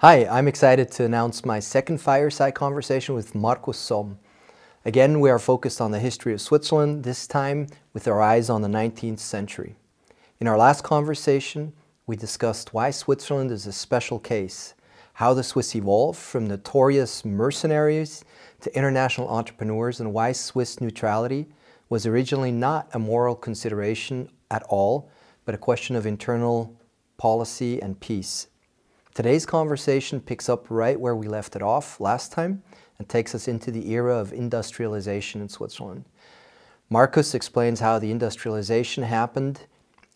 Hi, I'm excited to announce my second Fireside Conversation with Markus Somm. Again, we are focused on the history of Switzerland, this time with our eyes on the 19th century. In our last conversation, we discussed why Switzerland is a special case, how the Swiss evolved from notorious mercenaries to international entrepreneurs, and why Swiss neutrality was originally not a moral consideration at all, but a question of internal policy and peace. Today's conversation picks up right where we left it off last time and takes us into the era of industrialization in Switzerland. Markus explains how the industrialization happened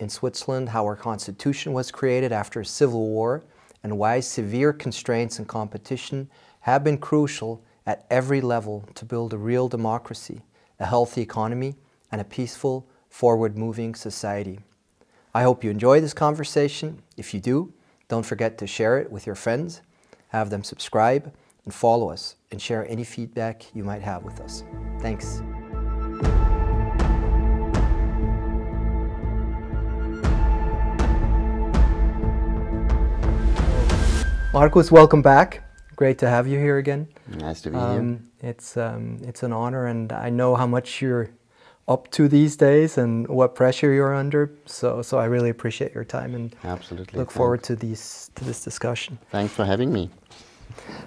in Switzerland, how our constitution was created after a civil war, and why severe constraints and competition have been crucial at every level to build a real democracy, a healthy economy, and a peaceful, forward-moving society. I hope you enjoy this conversation. If you do, don't forget to share it with your friends, have them subscribe, and follow us, and share any feedback you might have with us. Thanks. Markus, welcome back. Great to have you here again. Nice to be here. It's an honor, and I know how much you're up to these days and what pressure you're under. So I really appreciate your time and absolutely look forward to this discussion. Thanks for having me.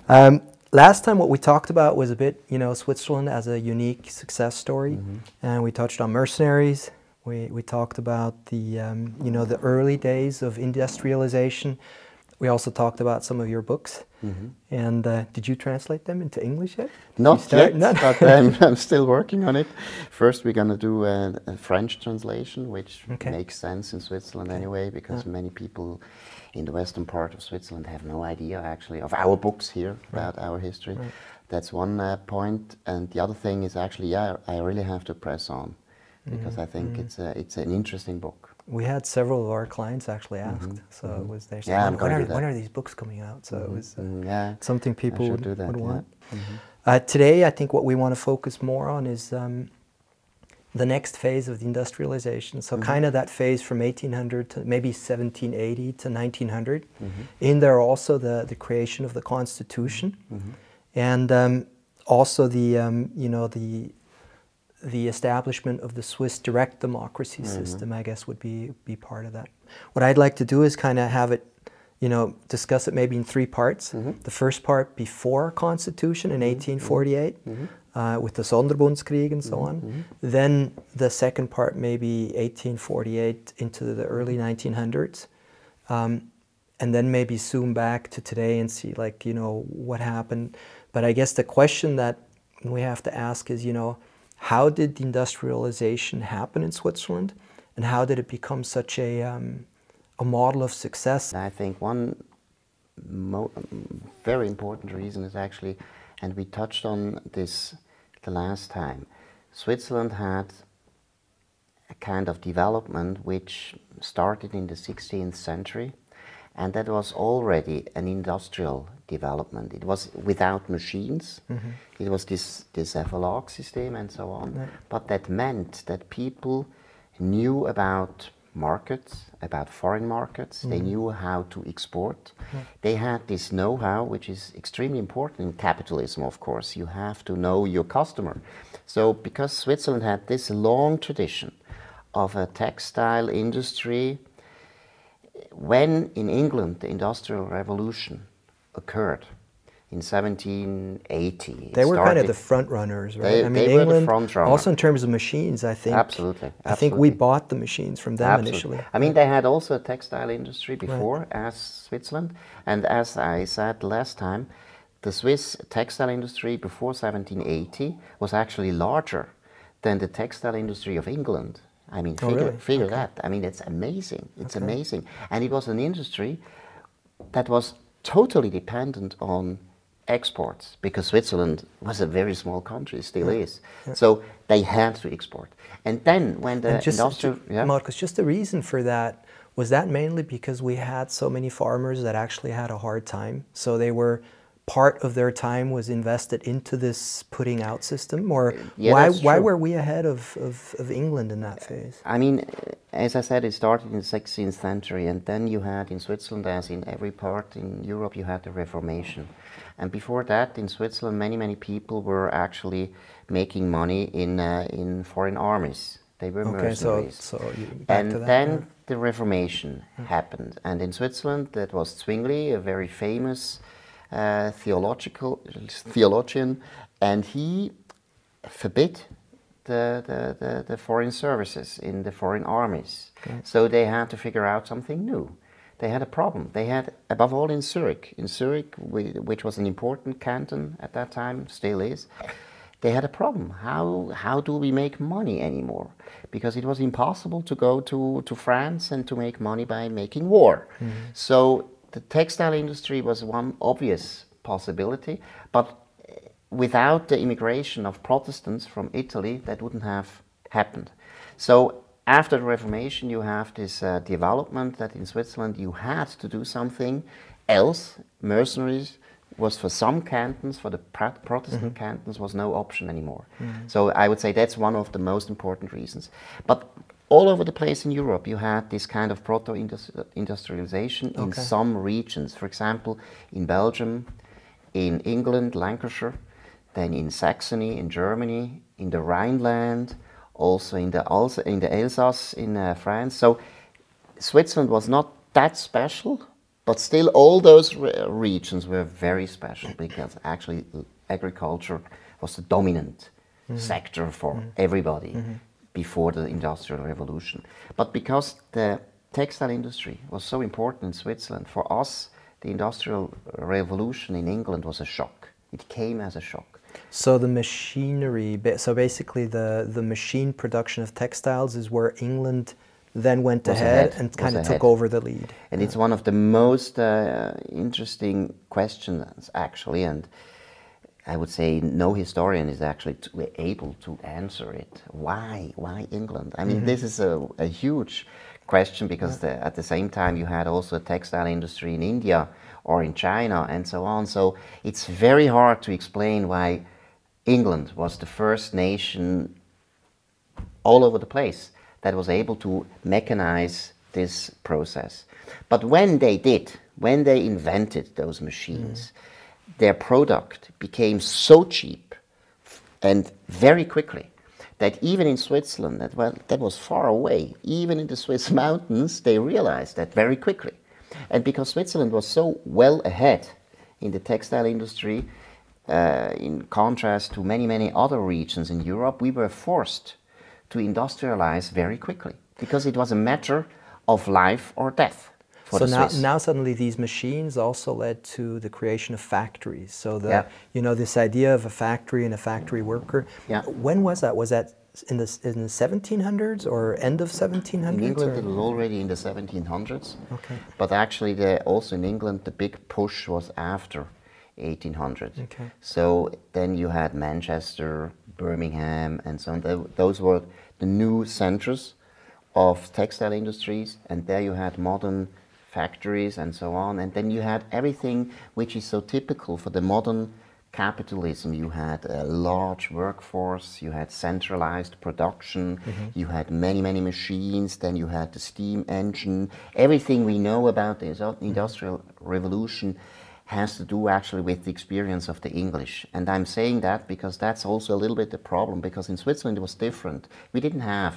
Last time what we talked about was a bit, Switzerland as a unique success story, and we touched on mercenaries. We talked about the the early days of industrialization. We also talked about some of your books. And did you translate them into English yet? Not yet, but I'm still working on it. First, we're going to do a French translation, which makes sense in Switzerland anyway, because many people in the western part of Switzerland have no idea, actually, of our books here about our history. That's one point. And the other thing is actually, I really have to press on, because I think it's an interesting book. We had several of our clients actually asked, so it was there. So when are these books coming out? So it was something people would want. Today, I think what we want to focus more on is the next phase of the industrialization. So kind of that phase from 1800 to maybe 1780 to 1900. In there also the creation of the constitution, and also the establishment of the Swiss direct democracy system, I guess, would be part of that. What I'd like to do is kind of have it, discuss it maybe in three parts. The first part before Constitution in 1848, with the Sonderbundskrieg and so on. Then the second part, maybe 1848 into the early 1900s. And then maybe zoom back to today and see, what happened. But I guess the question that we have to ask is, how did the industrialization happen in Switzerland, and how did it become such a model of success? I think one very important reason is actually, and we touched on this the last time, Switzerland had a kind of development which started in the 16th century, and that was already an industrial development. It was without machines. It was this evolvement system and so on. But that meant that people knew about markets, about foreign markets. They knew how to export. They had this know-how, which is extremely important in capitalism, of course. You have to know your customer. So because Switzerland had this long tradition of a textile industry, when in England the Industrial Revolution occurred in 1780. They were kind of the front runners, right? They were the front runners. Also in terms of machines, I think. Absolutely. I think we bought the machines from them initially. I mean, they had also a textile industry before as Switzerland. And as I said last time, the Swiss textile industry before 1780 was actually larger than the textile industry of England. I mean, figure that. I mean, it's amazing. It's amazing. And it was an industry that was totally dependent on exports, because Switzerland was a very small country, still is. So they had to export. And then when the Markus, just the reason for that, was that mainly because we had so many farmers that actually had a hard time? So they were part of their time was invested into this putting out system, or Yeah, why were we ahead of England in that phase? I mean, as I said, it started in the 16th century, and then you had in Switzerland, as in every part in Europe, you had the Reformation. And before that, in Switzerland, many people were actually making money in foreign armies. They were mercenaries. So back to that, then the Reformation happened. And in Switzerland, that was Zwingli, a very famous theologian, and he forbid the foreign services in the foreign armies. Okay. So they had to figure out something new. They had a problem. They had, above all in Zurich, which was an important canton at that time, still is, they had a problem. How do we make money anymore? Because it was impossible to go to France and to make money by making war. So the textile industry was one obvious possibility, but without the immigration of Protestants from Italy, that wouldn't have happened. So after the Reformation, you have this development that in Switzerland you had to do something else. Mercenaries was for some cantons, for the Protestant cantons, was no option anymore. So I would say that's one of the most important reasons. But all over the place in Europe, you had this kind of proto-industrialization in some regions. For example, in Belgium, in England, Lancashire, then in Saxony, in Germany, in the Rhineland, also in the Alsace in France. So Switzerland was not that special, but still all those regions were very special because actually agriculture was the dominant sector for everybody before the Industrial Revolution. But because the textile industry was so important in Switzerland, for us the Industrial Revolution in England was a shock. It came as a shock. So the machinery, so basically the machine production of textiles is where England then went ahead and kind of took over the lead. And it's one of the most interesting questions, actually, and I would say no historian is actually able to answer it. Why England? I mean, this is a huge question because at the same time you had also a textile industry in India or in China and so on. So it's very hard to explain why England was the first nation all over the place that was able to mechanize this process. But when they did, when they invented those machines, their product became so cheap and very quickly that even in Switzerland, that was far away, even in the Swiss mountains, they realized that very quickly. And because Switzerland was so well ahead in the textile industry, in contrast to many other regions in Europe, we were forced to industrialize very quickly because it was a matter of life or death. So now suddenly these machines also led to the creation of factories. So this idea of a factory and a factory worker. Yeah. When was that? Was that in the 1700s or end of 1700s? In England, it was already in the 1700s. Okay. But actually, also in England, the big push was after 1800. Okay. So then you had Manchester, Birmingham, and so on. Those were the new centers of textile industries, and there you had modern factories and so on. And then you had everything which is so typical for the modern capitalism. You had a large workforce, you had centralized production, you had many machines, then you had the steam engine. Everything we know about the Industrial Revolution has to do actually with the experience of the English. And I'm saying that because that's also a little bit the problem, because in Switzerland it was different. We didn't have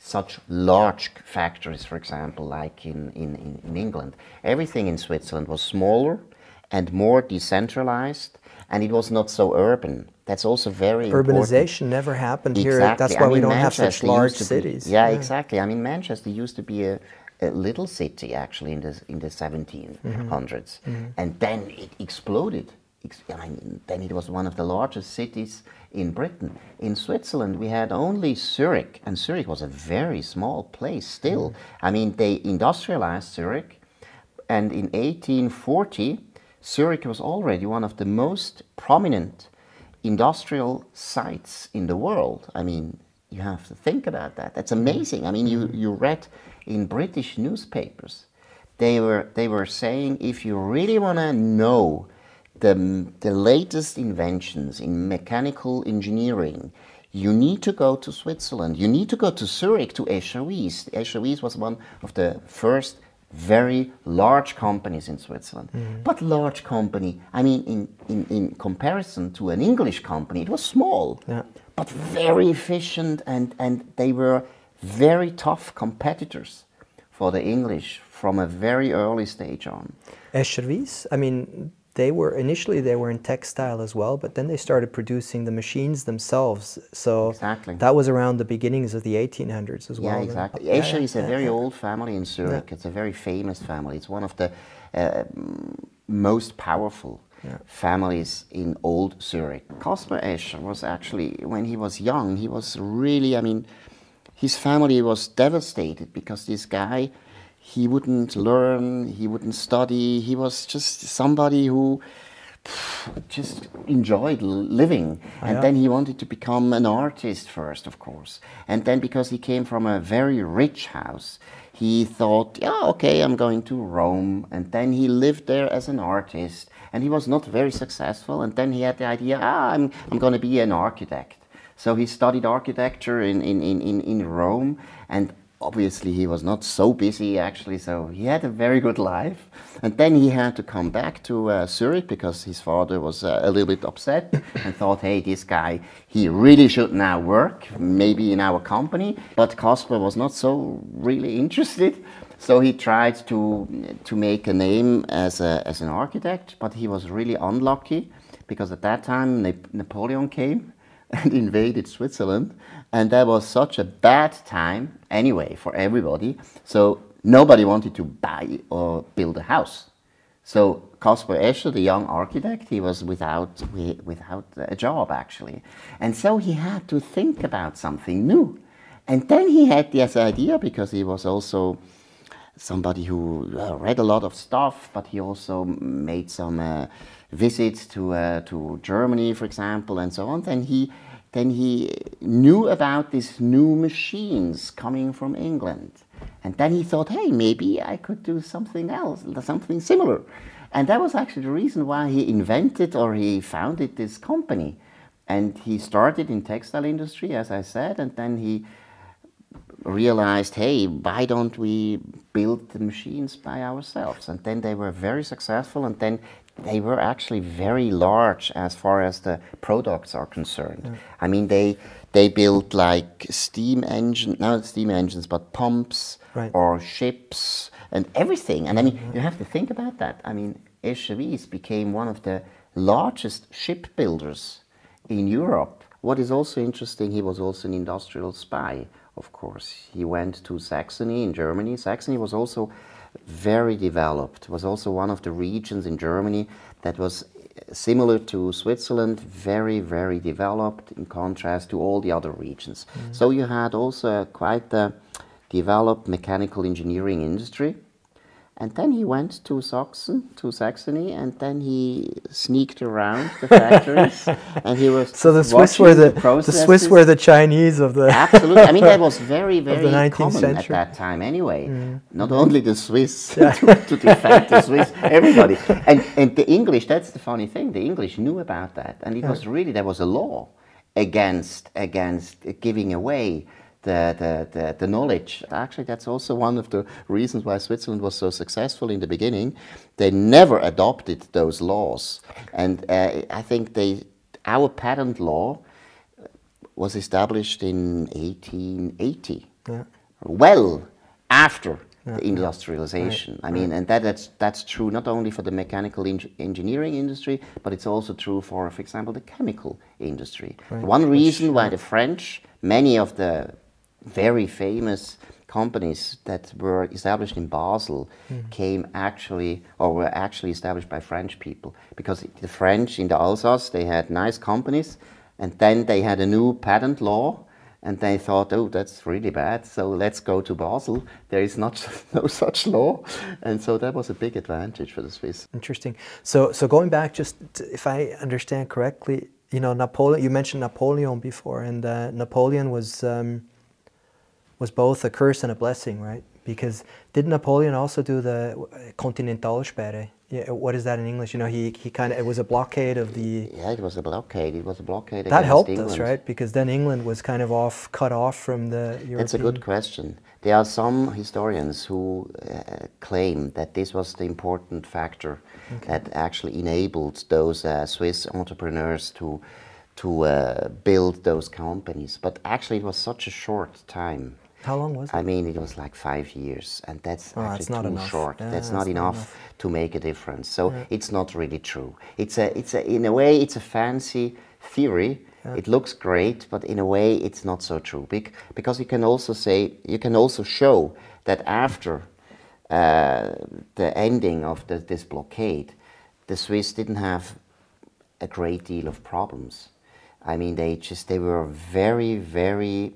such large factories, for example, like in England. Everything in Switzerland was smaller and more decentralized, and it was not so urban. That's also very Urbanization important. Never happened here. That's why we don't have such large cities. Exactly. I mean, Manchester used to be a little city actually in the 1700s, and then it exploded. Then it was one of the largest cities in Britain. In Switzerland, we had only Zurich, and Zurich was a very small place still. I mean, they industrialized Zurich, and in 1840, Zurich was already one of the most prominent industrial sites in the world. I mean, you have to think about that. That's amazing. I mean, you read in British newspapers, they were saying, if you really want to know the latest inventions in mechanical engineering, you need to go to Switzerland. You need to go to Zurich, to Escher. Escher was one of the first very large companies in Switzerland. But large company, I mean, in comparison to an English company, it was small, but very efficient, and they were very tough competitors for the English from a very early stage on. Escher, I mean, they were in textile as well, but then they started producing the machines themselves. So exactly. That was around the beginnings of the 1800s as well. Yeah, exactly. Escher is a very old family in Zurich. It's a very famous family. It's one of the most powerful families in old Zurich. Caspar Escher was actually, when he was young, he was really, I mean, his family was devastated because this guy, he wouldn't learn, he wouldn't study, he was just somebody who just enjoyed living. And then he wanted to become an artist first, of course. And then because he came from a very rich house, he thought, yeah, okay, I'm going to Rome. And then he lived there as an artist. And he was not very successful. And then he had the idea, I'm going to be an architect. So he studied architecture in Rome, and obviously he was not so busy actually, so he had a very good life. And then he had to come back to Zurich because his father was a little bit upset and thought, hey, this guy, he really should now work, maybe in our company. But Caspar was not so really interested. So he tried to make a name as an architect, but he was really unlucky because at that time Napoleon came and invaded Switzerland, and that was such a bad time anyway for everybody, so nobody wanted to buy or build a house. So Caspar Escher, the young architect, he was without a job actually, and so he had to think about something new. And then he had this idea, because he was also somebody who read a lot of stuff, but he also made some visits to Germany, for example, and so on. Then he knew about these new machines coming from England. And then he thought, hey, maybe I could do something else, something similar. And that was actually the reason why he invented, or he founded, this company. And he started in textile industry, as I said, and then he realized, hey, why don't we build the machines by ourselves? And then they were very successful, and then they were actually very large as far as the products are concerned. I mean, they built like steam engines, not steam engines, but pumps, or ships and everything. And I mean, you have to think about that. I mean, Escher became one of the largest shipbuilders in Europe. What is also interesting, he was also an industrial spy, of course. He went to Saxony in Germany. Saxony was also very developed. It was also one of the regions in Germany that was similar to Switzerland, very, very developed in contrast to all the other regions. So you had also quite a developed mechanical engineering industry. And then he went to Saxony, and then he sneaked around the factories, and he was so the Swiss were the Chinese of the absolutely. I mean, that was very, very common century. at that time. Anyway, not only the Swiss to defend the Swiss, everybody, and the English. That's the funny thing. The English knew about that, and it was really, there was a law against giving away the knowledge. Actually, that's also one of the reasons why Switzerland was so successful in the beginning. They never adopted those laws, and I think our patent law was established in 1880, well after the industrialization. I mean, and that's true not only for the mechanical engineering industry, but it's also true for example, the chemical industry. One reason why the French, many of the very famous companies that were established in Basel were actually established by French people, because the French in the Alsace, they had nice companies, and then they had a new patent law, and they thought, oh, that's really bad, so let's go to Basel. There is no such law, and so that was a big advantage for the Swiss. Interesting. So going back, just if I understand correctly, you know, Napoleon. You mentioned Napoleon before, and Napoleon was both a curse and a blessing, right? Because did Napoleon also do the continental Sperre? Yeah, what is that in English? You know, he kind of, it was a blockade of the... Yeah, it was a blockade. It was a blockade That against helped England. us, right? Because then England was kind of cut off from the European... That's a good question. There are some historians who claim that this was the important factor that actually enabled those Swiss entrepreneurs to build those companies. But actually it was such a short time. How long was it? I mean, it was like 5 years, and that's actually too short. Yeah, that's not enough to make a difference. So it's not really true. In a way, it's a fancy theory. Yeah. It looks great, but in a way, it's not so true. Because you can also show that after the ending of this blockade, the Swiss didn't have a great deal of problems. I mean, they were very, very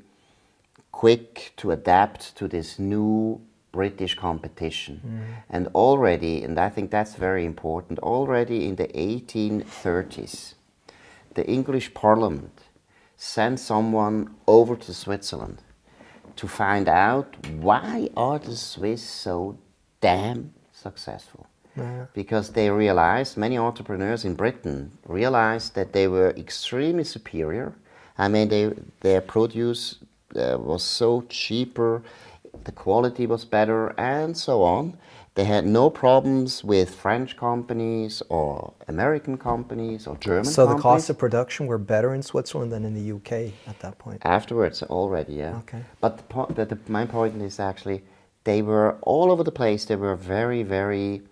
quick to adapt to this new British competition. And already, and I think that's very important, already in the 1830s, the English Parliament sent someone over to Switzerland to find out why are the Swiss so damn successful. Because they realized, many entrepreneurs in Britain realized that they were extremely superior. I mean, their produce was so cheaper, the quality was better, and so on. They had no problems with French companies or American companies or German companies. So the costs of production were better in Switzerland than in the UK at that point? Afterwards, already, yeah. Okay. But my point is actually, they were all over the place. They were very, very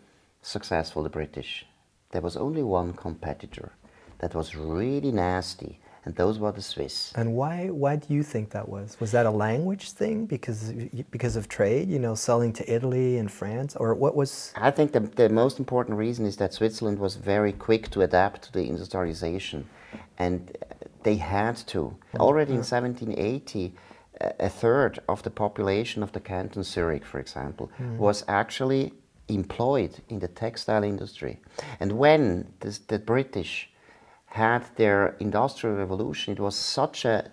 successful, the British. There was only one competitor that was really nasty, and those were the Swiss. And why do you think that was? Was that a language thing because of trade, you know, selling to Italy and France, or what was? I think the most important reason is that Switzerland was very quick to adapt to the industrialization, and they had to. Already in 1780, a third of the population of the canton Zurich, for example, was actually employed in the textile industry. And when the British had their industrial revolution, it was such a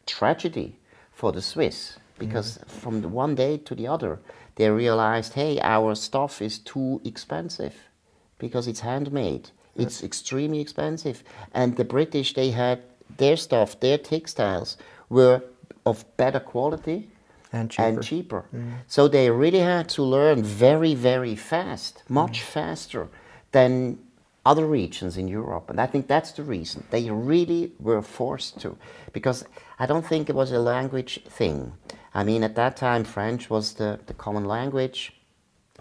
tragedy for the Swiss, because from the one day to the other, they realized, hey, our stuff is too expensive because it's handmade. It's extremely expensive. And the British, they had their stuff, their textiles were of better quality and cheaper. So they really had to learn very, very fast, much faster than other regions in Europe. And I think that's the reason. They really were forced to. Because I don't think it was a language thing. I mean, at that time, French was the common language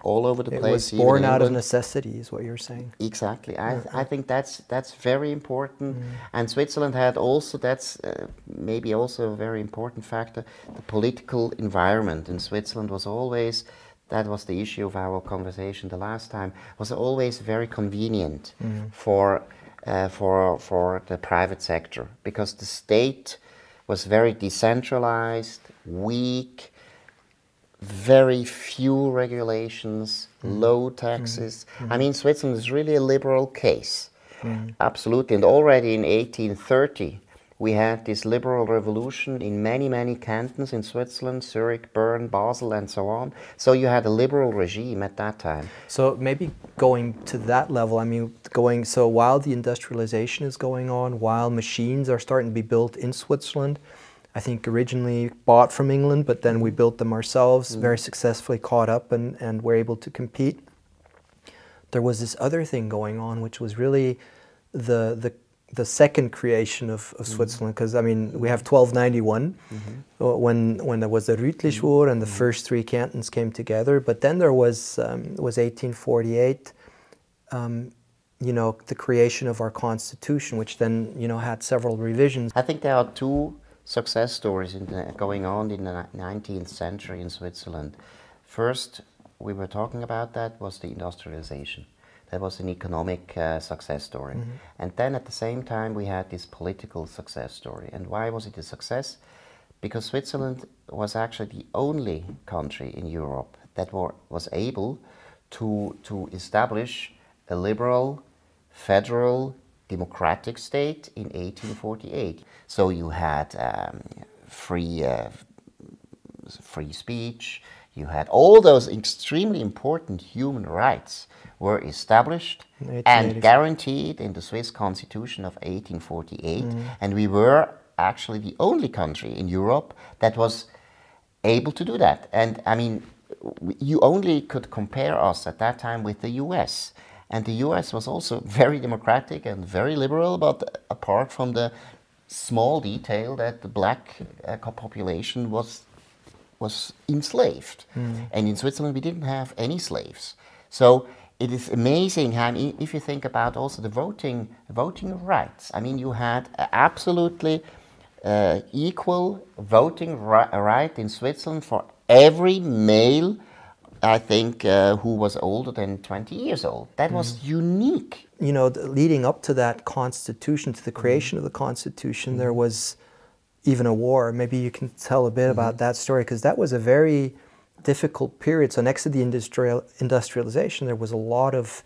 all over the place. It was born out of necessity, is what you're saying. Exactly. I think that's very important. And Switzerland had also, that's maybe also a very important factor, the political environment in Switzerland was always, that was the issue of our conversation the last time, was always very convenient for the private sector, because the state was very decentralized, weak, very few regulations, low taxes. I mean, Switzerland is really a liberal case. Absolutely. And already in 1830, we had this liberal revolution in many, many cantons in Switzerland, Zurich, Bern, Basel, and so on. So you had a liberal regime at that time. So maybe going to that level, I mean, so while the industrialization is going on, while machines are starting to be built in Switzerland, I think originally bought from England, but then we built them ourselves, very successfully caught up and were able to compete. There was this other thing going on, which was really the second creation of Switzerland, because I mean we have 1291 when there was the Rütlich War and the first three cantons came together, but then there was 1848, you know, the creation of our constitution, which then, you know, had several revisions. I think there are two success stories going on in the 19th century in Switzerland. First, we were talking about that, was the industrialization. That was an economic success story. And then at the same time we had this political success story. And why was it a success? Because Switzerland was actually the only country in Europe that was able to establish a liberal, federal, democratic state in 1848. So you had free speech, you had all those extremely important human rights were established and guaranteed in the Swiss Constitution of 1848. And we were actually the only country in Europe that was able to do that. And I mean, you only could compare us at that time with the US. And the US was also very democratic and very liberal, but apart from the small detail that the black population was enslaved. And in Switzerland we didn't have any slaves. So it is amazing how, if you think about also the voting rights, I mean, you had absolutely equal voting right in Switzerland for every male, I think, who was older than 20 years old. That was unique. You know, leading up to that constitution, to the creation of the constitution, there was even a war. Maybe you can tell a bit about that story, because that was a very difficult period. So next to the industrialization, there was a lot of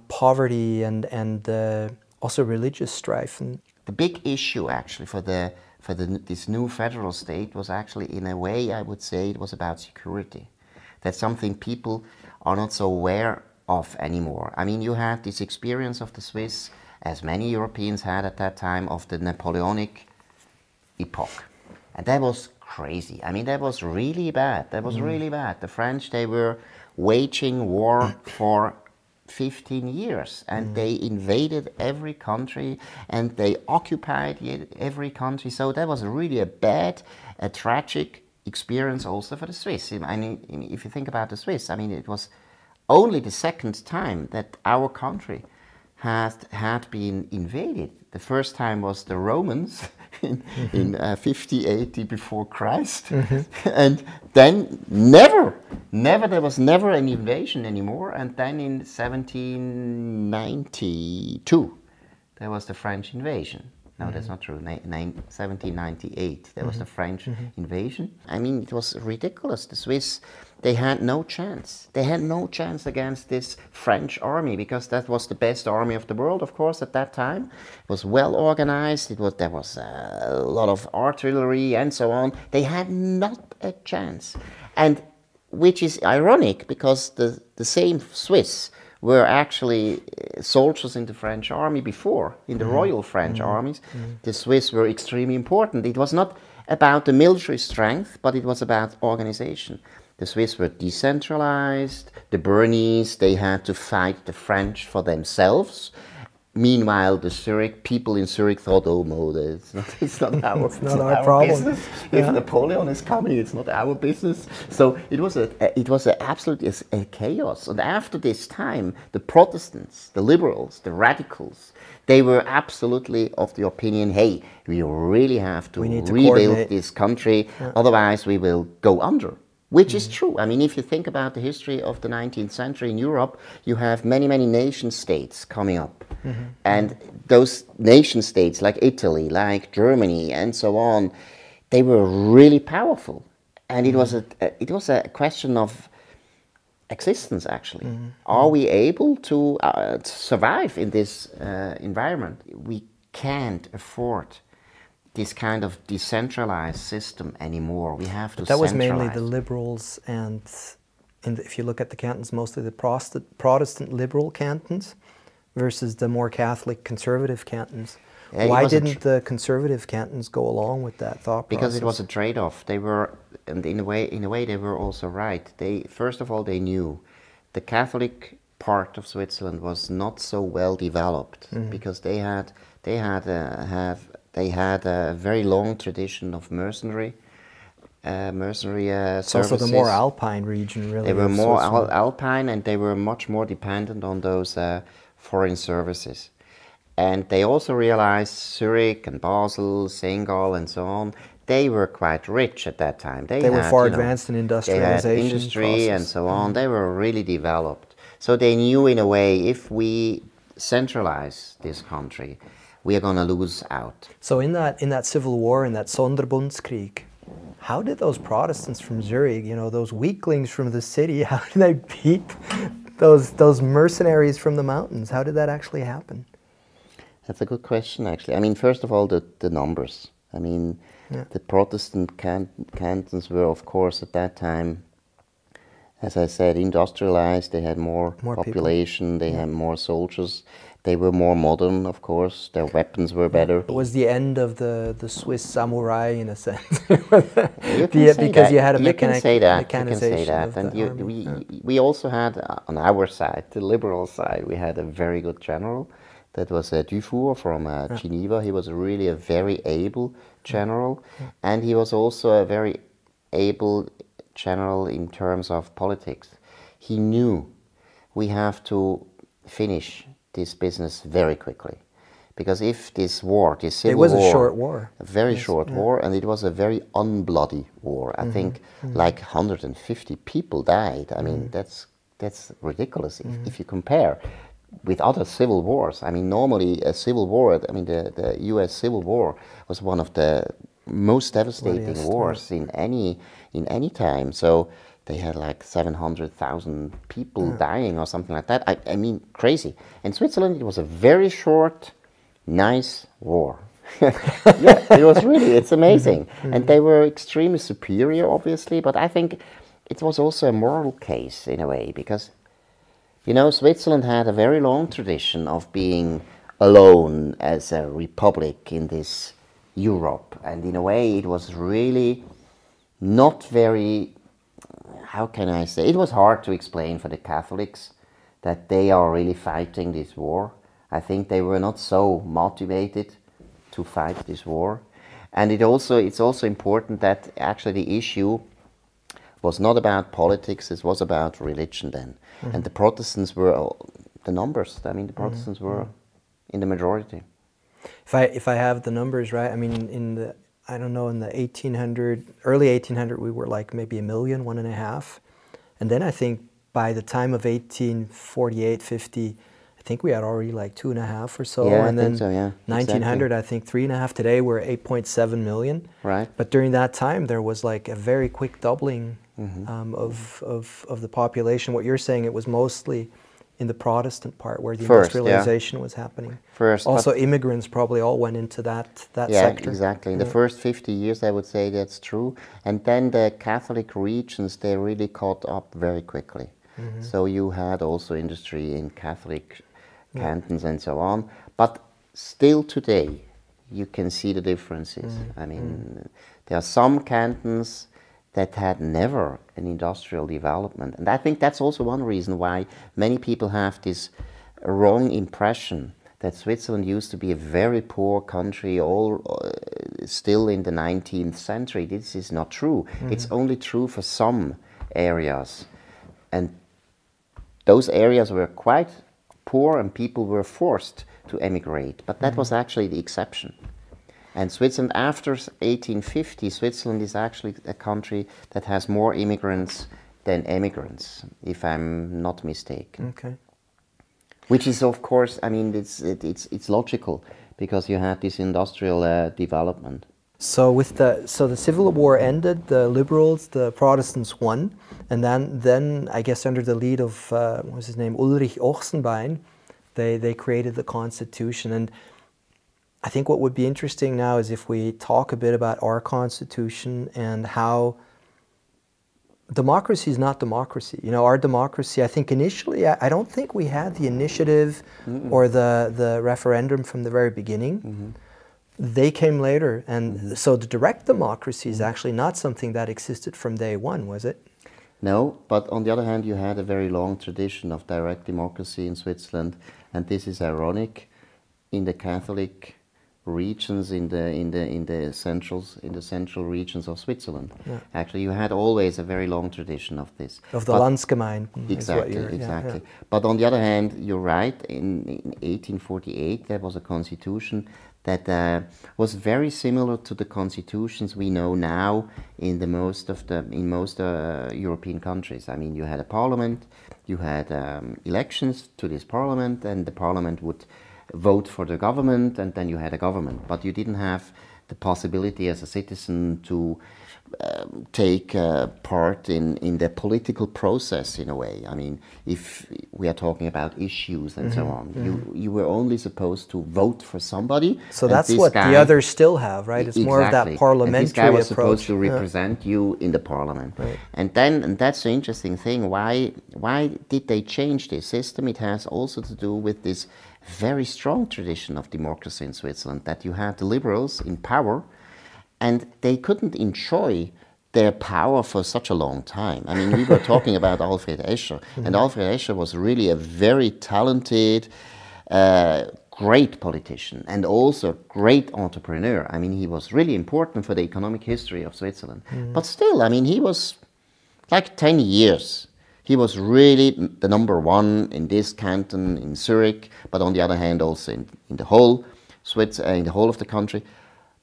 poverty and also religious strife. And the big issue actually for this new federal state was actually, in a way, I would say it was about security. That's something people are not so aware of anymore. I mean, you had this experience of the Swiss, as many Europeans had at that time, of the Napoleonic epoch. And that was crazy. I mean, that was really bad. That was really bad. The French, they were waging war for 15 years, and they invaded every country and they occupied every country. So that was really a bad, a tragic experience also for the Swiss. I mean, if you think about the Swiss, I mean, it was only the second time that our country had been invaded. The first time was the Romans in 50, 80 before Christ. And then there was never an invasion anymore. And then in 1792, there was the French invasion. No, that's not true. 1798, there was the French invasion. I mean, it was ridiculous. The Swiss, they had no chance. They had no chance against this French army, because that was the best army of the world, of course, at that time. It was well organized. There was a lot of artillery and so on. They had not a chance. And which is ironic, because the same Swiss were actually soldiers in the French army before, in the royal French armies. The Swiss were extremely important. It was not about the military strength, but it was about organization. The Swiss were decentralized. The Bernese, they had to fight the French for themselves. Meanwhile, the people in Zurich thought, oh no, it's not our, it's not our problem. Business. If Napoleon is coming, it's not our business. So it was absolute chaos. And after this time, the Protestants, the liberals, the radicals, they were absolutely of the opinion, hey, we really have to rebuild this country, otherwise we will go under. Which is true. I mean, if you think about the history of the 19th century in Europe, you have many, many nation states coming up. And those nation states, like Italy, like Germany, and so on, they were really powerful. And it was a question of existence, actually. Are we able to survive in this environment? We can't afford this kind of decentralized system anymore. We have to That was mainly the liberals, and if you look at the cantons, mostly the Protestant liberal cantons versus the more Catholic conservative cantons. Why didn't the conservative cantons go along with that thought process? Because it was a trade-off. They were, and in a way they were also right. First of all, they knew the Catholic part of Switzerland was not so well developed, because they had a very long tradition of mercenary services. Also the more alpine region, really. They were more alpine, and they were much more dependent on those foreign services. And they also realized Zurich and Basel, Senegal and so on, they were quite rich at that time. They were far advanced in industrialization. They had industry and so on. They were really developed. So they knew, in a way, if we centralize this country, we are going to lose out. So in that civil war, in that Sonderbundskrieg, how did those Protestants from Zurich, you know, those weaklings from the city, how did they beat those mercenaries from the mountains? How did that actually happen? That's a good question, actually. I mean, first of all, the numbers. I mean, the Protestant cantons were, of course, at that time as I said, industrialized. They had more population, people. they had more soldiers. They were more modern, of course. Their weapons were better. It was the end of the Swiss samurai, in a sense. Because you had a you can say that. mechanization of And the army. we also had, on our side, the liberal side, we had a very good general. That was Dufour from Geneva. He was really a very able general. And he was also a very able general in terms of politics. He knew we have to finish this business very quickly, because if this war, this civil war, it was a short war, a very short war, and it was a very unbloody war. I think like 150 people died. I mean, that's ridiculous if you compare with other civil wars. I mean, normally a civil war, I mean, the US Civil War was one of the most devastating wars in any time. So they had like 700,000 people dying or something like that. I mean, crazy. In Switzerland, it was a very short, nice war. Yeah, it was really, it's amazing. And they were extremely superior, obviously, but I think it was also a moral case in a way, because, you know, Switzerland had a very long tradition of being alone as a republic in this Europe. And in a way, it was really not very, how can I say, it was hard to explain for the Catholics that they are really fighting this war. I think they were not so motivated to fight this war. And it's also important that actually the issue was not about politics, it was about religion then. And the Protestants were the numbers. I mean, the Protestants were in the majority. If I have the numbers right, I mean, in the early 1800, we were like maybe 1 million, 1.5. And then I think by the time of 1848, 50, I think we had already like 2.5 or so. Yeah, and I then think so, yeah. 1900, I think 3.5. Today we're 8.7 million. Right. But during that time, there was like a very quick doubling of the population. What you're saying, it was mostly in the Protestant part where the industrialization was happening. Also, immigrants probably all went into that sector. Yeah, exactly. In the first 50 years, I would say that's true. And then the Catholic regions, they really caught up very quickly. So you had also industry in Catholic cantons and so on. But still today, you can see the differences. I mean, there are some cantons that had never an industrial development. And I think that's also one reason why many people have this wrong impression that Switzerland used to be a very poor country, still in the 19th century. This is not true. It's only true for some areas. And those areas were quite poor and people were forced to emigrate. But that was actually the exception. And Switzerland, after 1850, Switzerland is actually a country that has more immigrants than emigrants, if I'm not mistaken. Okay. Which is, of course, I mean, it's logical because you had this industrial development. So the Civil War ended, the liberals, the Protestants won, and then I guess under the lead of what was his name, Ulrich Ochsenbein, they created the Constitution. And I think what would be interesting now is if we talk a bit about our Constitution and how democracy is not democracy. You know, our democracy, I think initially, I don't think we had the initiative or the referendum from the very beginning. They came later, and so the direct democracy is actually not something that existed from day one, was it? No, but on the other hand, you had a very long tradition of direct democracy in Switzerland, and this is ironic in the Catholic regions in the central regions of Switzerland. Yeah. Actually, you had always a very long tradition of this. Of the Landsgemeinde. Exactly. Yeah. But on the other hand, you're right. In 1848, there was a constitution that was very similar to the constitutions we know now in most European countries. I mean, you had a parliament, you had elections to this parliament, and the parliament would vote for the government, and then you had a government. But you didn't have the possibility as a citizen to take part in the political process in a way. I mean, if we are talking about issues and so on, you were only supposed to vote for somebody. So that's what the others still have, right? It's more of that parliamentary approach. This guy was supposed to represent you in the parliament. Right. And that's the interesting thing. Why did they change this system? It has also to do with this very strong tradition of democracy in Switzerland, that you had the liberals in power, and they couldn't enjoy their power for such a long time. I mean, we were talking about Alfred Escher, and Alfred Escher was really a very talented, great politician, and also great entrepreneur. I mean, he was really important for the economic history of Switzerland. But still, I mean, he was like 10 years. He was really the number one in this canton, in Zurich, but on the other hand also in the whole in the whole of the country.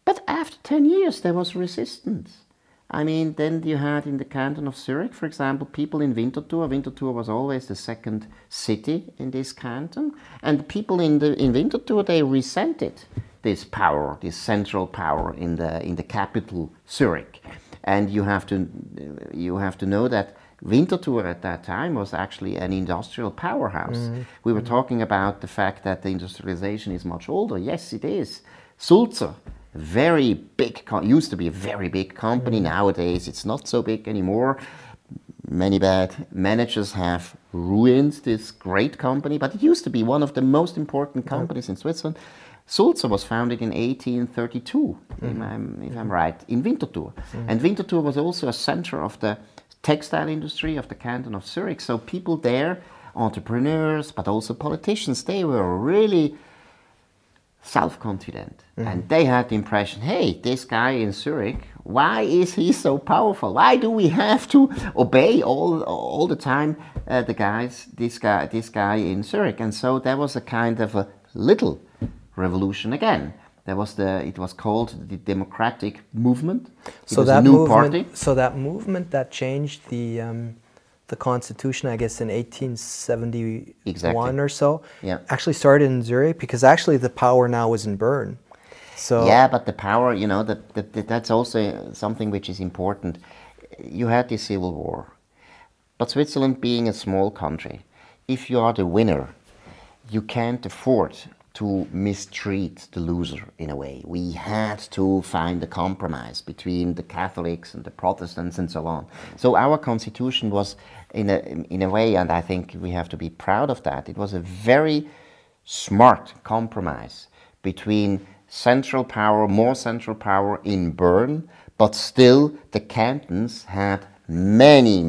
But after 10 years there was resistance. I mean, then you had in the canton of Zurich, for example, people in Winterthur. Winterthur was always the second city in this canton. And people in Winterthur, they resented this power, this central power in the capital, Zurich. And you have to know that Winterthur at that time was actually an industrial powerhouse. We were talking about the fact that the industrialization is much older. Yes, it is. Sulzer, very big, used to be a very big company. Nowadays, it's not so big anymore. Many bad managers have ruined this great company, but it used to be one of the most important companies in Switzerland. Sulzer was founded in 1832, if I'm right, in Winterthur. And Winterthur was also a center of the textile industry of the canton of Zurich. So people there, entrepreneurs, but also politicians, they were really self-confident. And they had the impression, hey, this guy in Zurich, why is he so powerful? Why do we have to obey all the time this guy in Zurich? And so there was a kind of a little revolution again. It was called the democratic movement. It was a new party. So that movement that changed the constitution, I guess in 1871 or so, actually started in Zurich, because actually the power now was in Bern. So yeah, but the power, you know, that's also something which is important. You had the Civil War, but Switzerland being a small country, if you are the winner, you can't afford to mistreat the loser in a way. We had to find a compromise between the Catholics and the Protestants and so on. So our constitution was in a way, and I think we have to be proud of that, it was a very smart compromise between central power, more central power in Bern, but still the cantons had many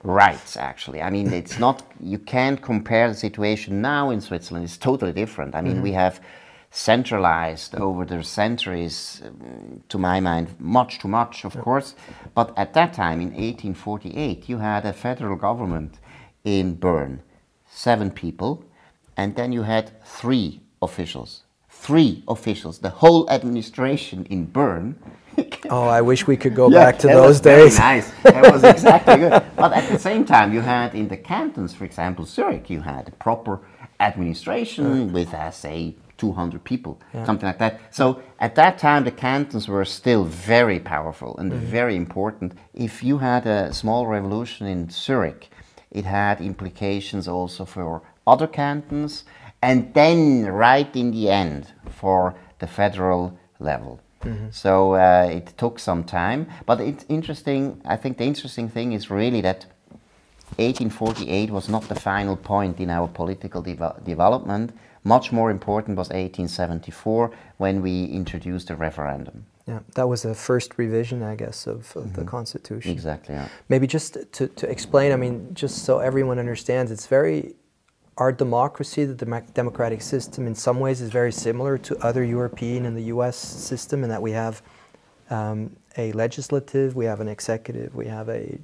rights, actually. I mean, it's not, you can't compare the situation now in Switzerland. It's totally different. I mean, we have centralized over the centuries, to my mind, much too much, of course. But at that time, in 1848, you had a federal government in Bern, 7 people, and then you had 3 officials. 3 officials, the whole administration in Bern. Oh, I wish we could go back to those days. Very nice. That was exactly good. But at the same time, you had in the cantons, for example, Zurich, you had a proper administration with, say, 200 people, something like that. So at that time, the cantons were still very powerful and very important. If you had a small revolution in Zurich, it had implications also for other cantons, and then right in the end for the federal level. So it took some time, but it's interesting. I think the interesting thing is really that 1848 was not the final point in our political development. Much more important was 1874, when we introduced a referendum. Yeah, that was the first revision, I guess, of the Constitution. Exactly, yeah. Maybe just to explain, I mean, just so everyone understands, it's very, our democracy, the democratic system, in some ways is very similar to other European and the US system, in that we have a legislative, we have an executive, we have a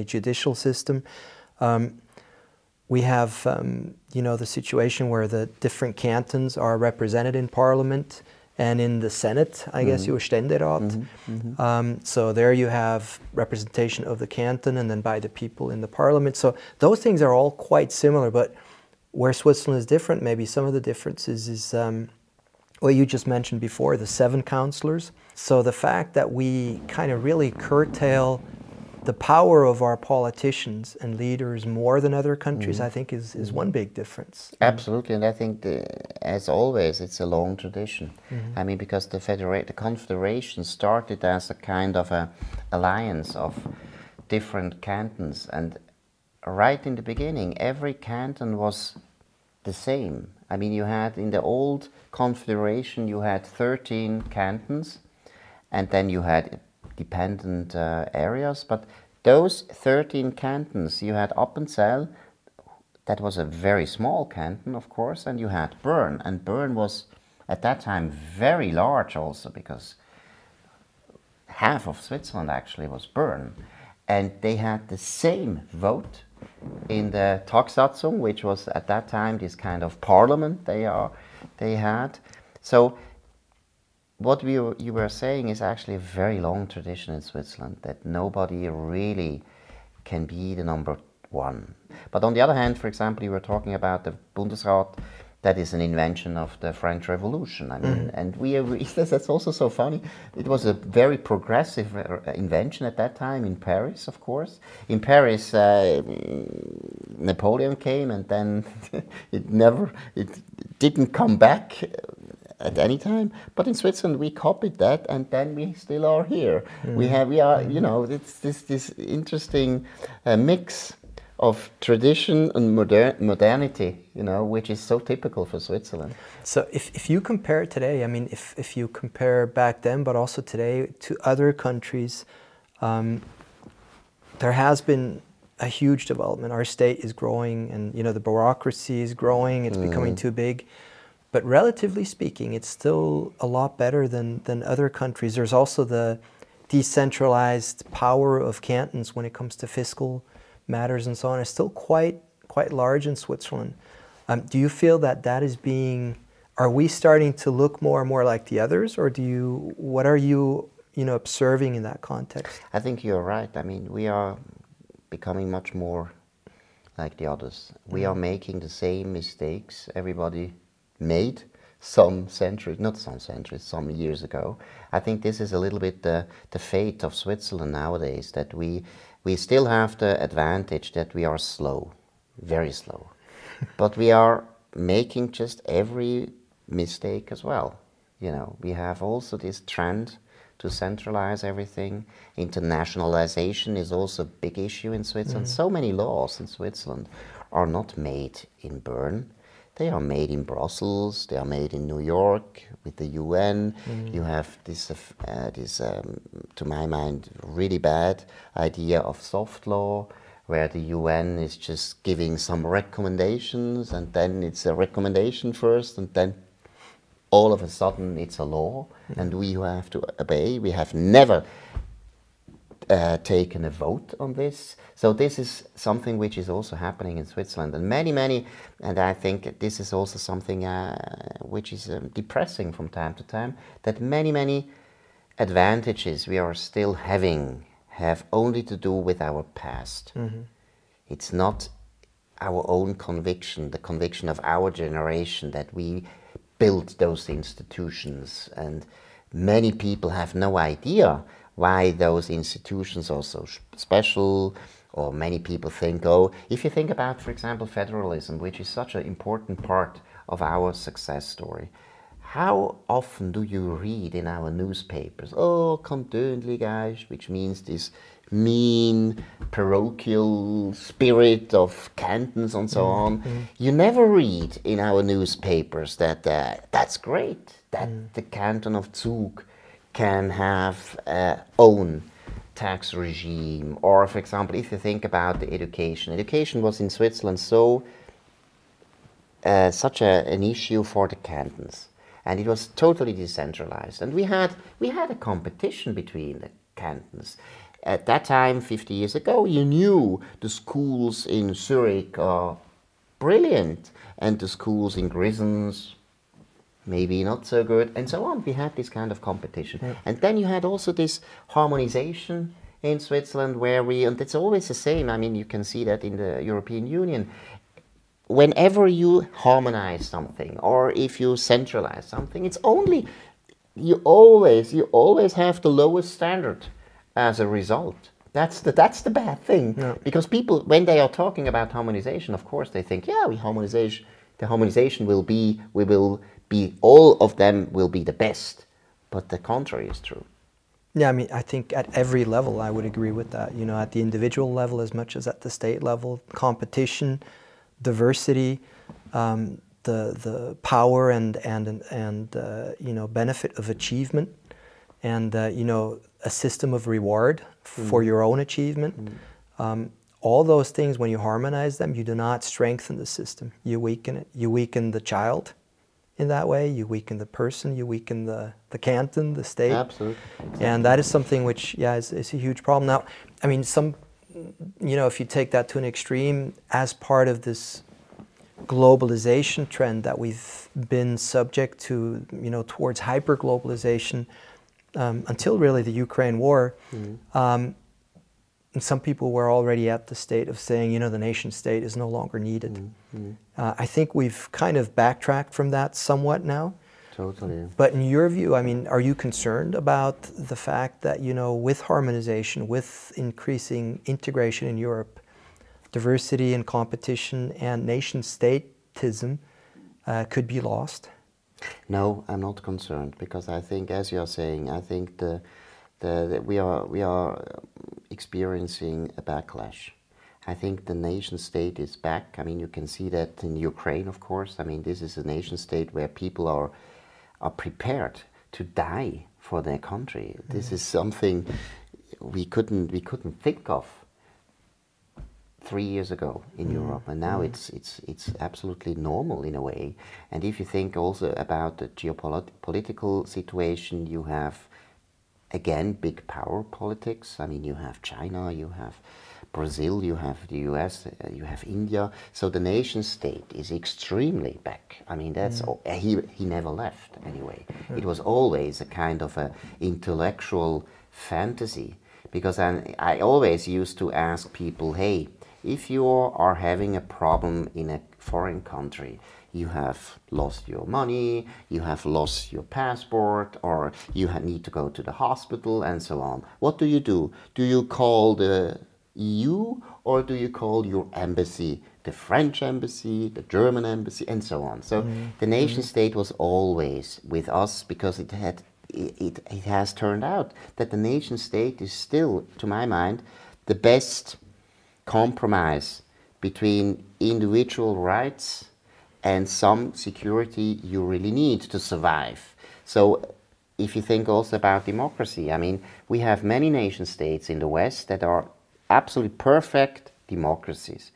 judicial system. We have, you know, the situation where the different cantons are represented in Parliament and in the Senate, I guess, you Ständerat. So there you have representation of the canton and then by the people in the Parliament. So those things are all quite similar, but where Switzerland is different, maybe some of the differences is what you just mentioned before, the 7 councillors. So the fact that we kind of really curtail the power of our politicians and leaders more than other countries, I think is one big difference. Absolutely, and I think, as always, it's a long tradition. I mean, because the Confederation started as a kind of a alliance of different cantons, and right in the beginning, every canton was the same. I mean, you had in the old Confederation, you had 13 cantons, and then you had dependent areas, but those 13 cantons, you had Appenzell, that was a very small canton, of course, and you had Bern, and Bern was at that time very large also, because half of Switzerland actually was Bern, and they had the same vote in the Tagsatzung, which was at that time this kind of parliament they had. So what you were saying is actually a very long tradition in Switzerland, that nobody really can be the number one. But on the other hand, for example, you were talking about the Bundesrat. That is an invention of the French Revolution. I mean, and that's also so funny. It was a very progressive invention at that time in Paris, of course. In Paris, Napoleon came, and then it didn't come back at any time. But in Switzerland, we copied that, and then we still are here. We are, you know, it's this interesting mix of tradition and modernity, you know, which is so typical for Switzerland. So if you compare today, I mean, if you compare back then, but also today to other countries, there has been a huge development. Our state is growing, and, you know, the bureaucracy is growing, it's becoming too big. But relatively speaking, it's still a lot better than other countries. There's also the decentralized power of cantons when it comes to fiscal matters and so on. It's still quite large in Switzerland. Do you feel that is being, are we starting to look more and more like the others, or what are you observing in that context? I think you're right. I mean, we are becoming much more like the others. We are making the same mistakes everybody made some years ago. I think this is a little bit the fate of Switzerland nowadays, that we still have the advantage that we are slow, very slow. But we are making just every mistake as well. You know, we have also this trend to centralize everything. Internationalization is also a big issue in Switzerland. So many laws in Switzerland are not made in Bern. They are made in Brussels, they are made in New York with the UN. You have this, to my mind, really bad idea of soft law, where the UN is just giving some recommendations, and then it's a recommendation first, and then all of a sudden it's a law, and we have to obey. We have never taken a vote on this. So this is something which is also happening in Switzerland, and many, and I think this is also something which is depressing from time to time, that many advantages we are still having have only to do with our past. It's not our own conviction, the conviction of our generation, that we built those institutions, and many people have no idea why those institutions are so special. Or many people think, oh, if you think about, for example, federalism, which is such an important part of our success story, how often do you read in our newspapers, oh, Kantönligeist, which means this mean, parochial spirit of cantons and so on. You never read in our newspapers that that's great, that the canton of Zug can have own tax regime. Or, for example, if you think about the education was in Switzerland such an issue for the cantons, and it was totally decentralized. And we had a competition between the cantons. At that time, 50 years ago, you knew the schools in Zurich are brilliant, and the schools in Grisons maybe not so good, and so on. We had this kind of competition. And then you had also this harmonization in Switzerland, where and it's always the same. I mean, you can see that in the European Union. whenever you harmonize something or if you centralize something, it's only you always have the lowest standard as a result. That's the bad thing. Yeah. Because people, when they are talking about harmonization, of course they think, yeah, the harmonization will be, all of them will be the best. But the contrary is true. Yeah, I mean, I think at every level I would agree with that. You know, at the individual level as much as at the state level, competition, diversity, the power and you know, benefit of achievement, and you know, a system of reward for your own achievement. All those things, when you harmonize them, you do not strengthen the system. You weaken it. You weaken the child in that way. You weaken the person. You weaken the canton, the state. Absolutely. And that is something which, yeah, is a huge problem. Now, I mean, you know, if you take that to an extreme, as part of this globalization trend that we've been subject to, you know, towards hyper-globalization, until really the Ukraine war, and some people were already at the state of saying, you know, the nation state is no longer needed. I think we've kind of backtracked from that somewhat now. Totally. But in your view, I mean, are you concerned about the fact that, you know, with harmonization, with increasing integration in Europe, diversity and competition and nation-statism could be lost? No, I'm not concerned, because I think, as you're saying, I think we are experiencing a backlash. I think the nation state is back. I mean, you can see that in Ukraine, of course. I mean, this is a nation state where people are prepared to die for their country. This is something we couldn't think of 3 years ago in Europe, and now it's absolutely normal in a way. And if you think also about the geopolitical situation, you have again big power politics. I mean, you have China, you have Brazil, you have the US, you have India. So the nation state is extremely back. I mean, that's he never left anyway. It was always a kind of a intellectual fantasy, because I always used to ask people, hey, if you are having a problem in a foreign country, you have lost your money, you have lost your passport, or you need to go to the hospital and so on. What do? Do you call the EU, or do you call your embassy, the French embassy, the German embassy, and so on? So the nation state was always with us, because it has turned out that the nation state is still, to my mind, the best compromise between individual rights and some security you really need to survive. So if you think also about democracy, I mean, we have many nation states in the West that are absolutely perfect democracies.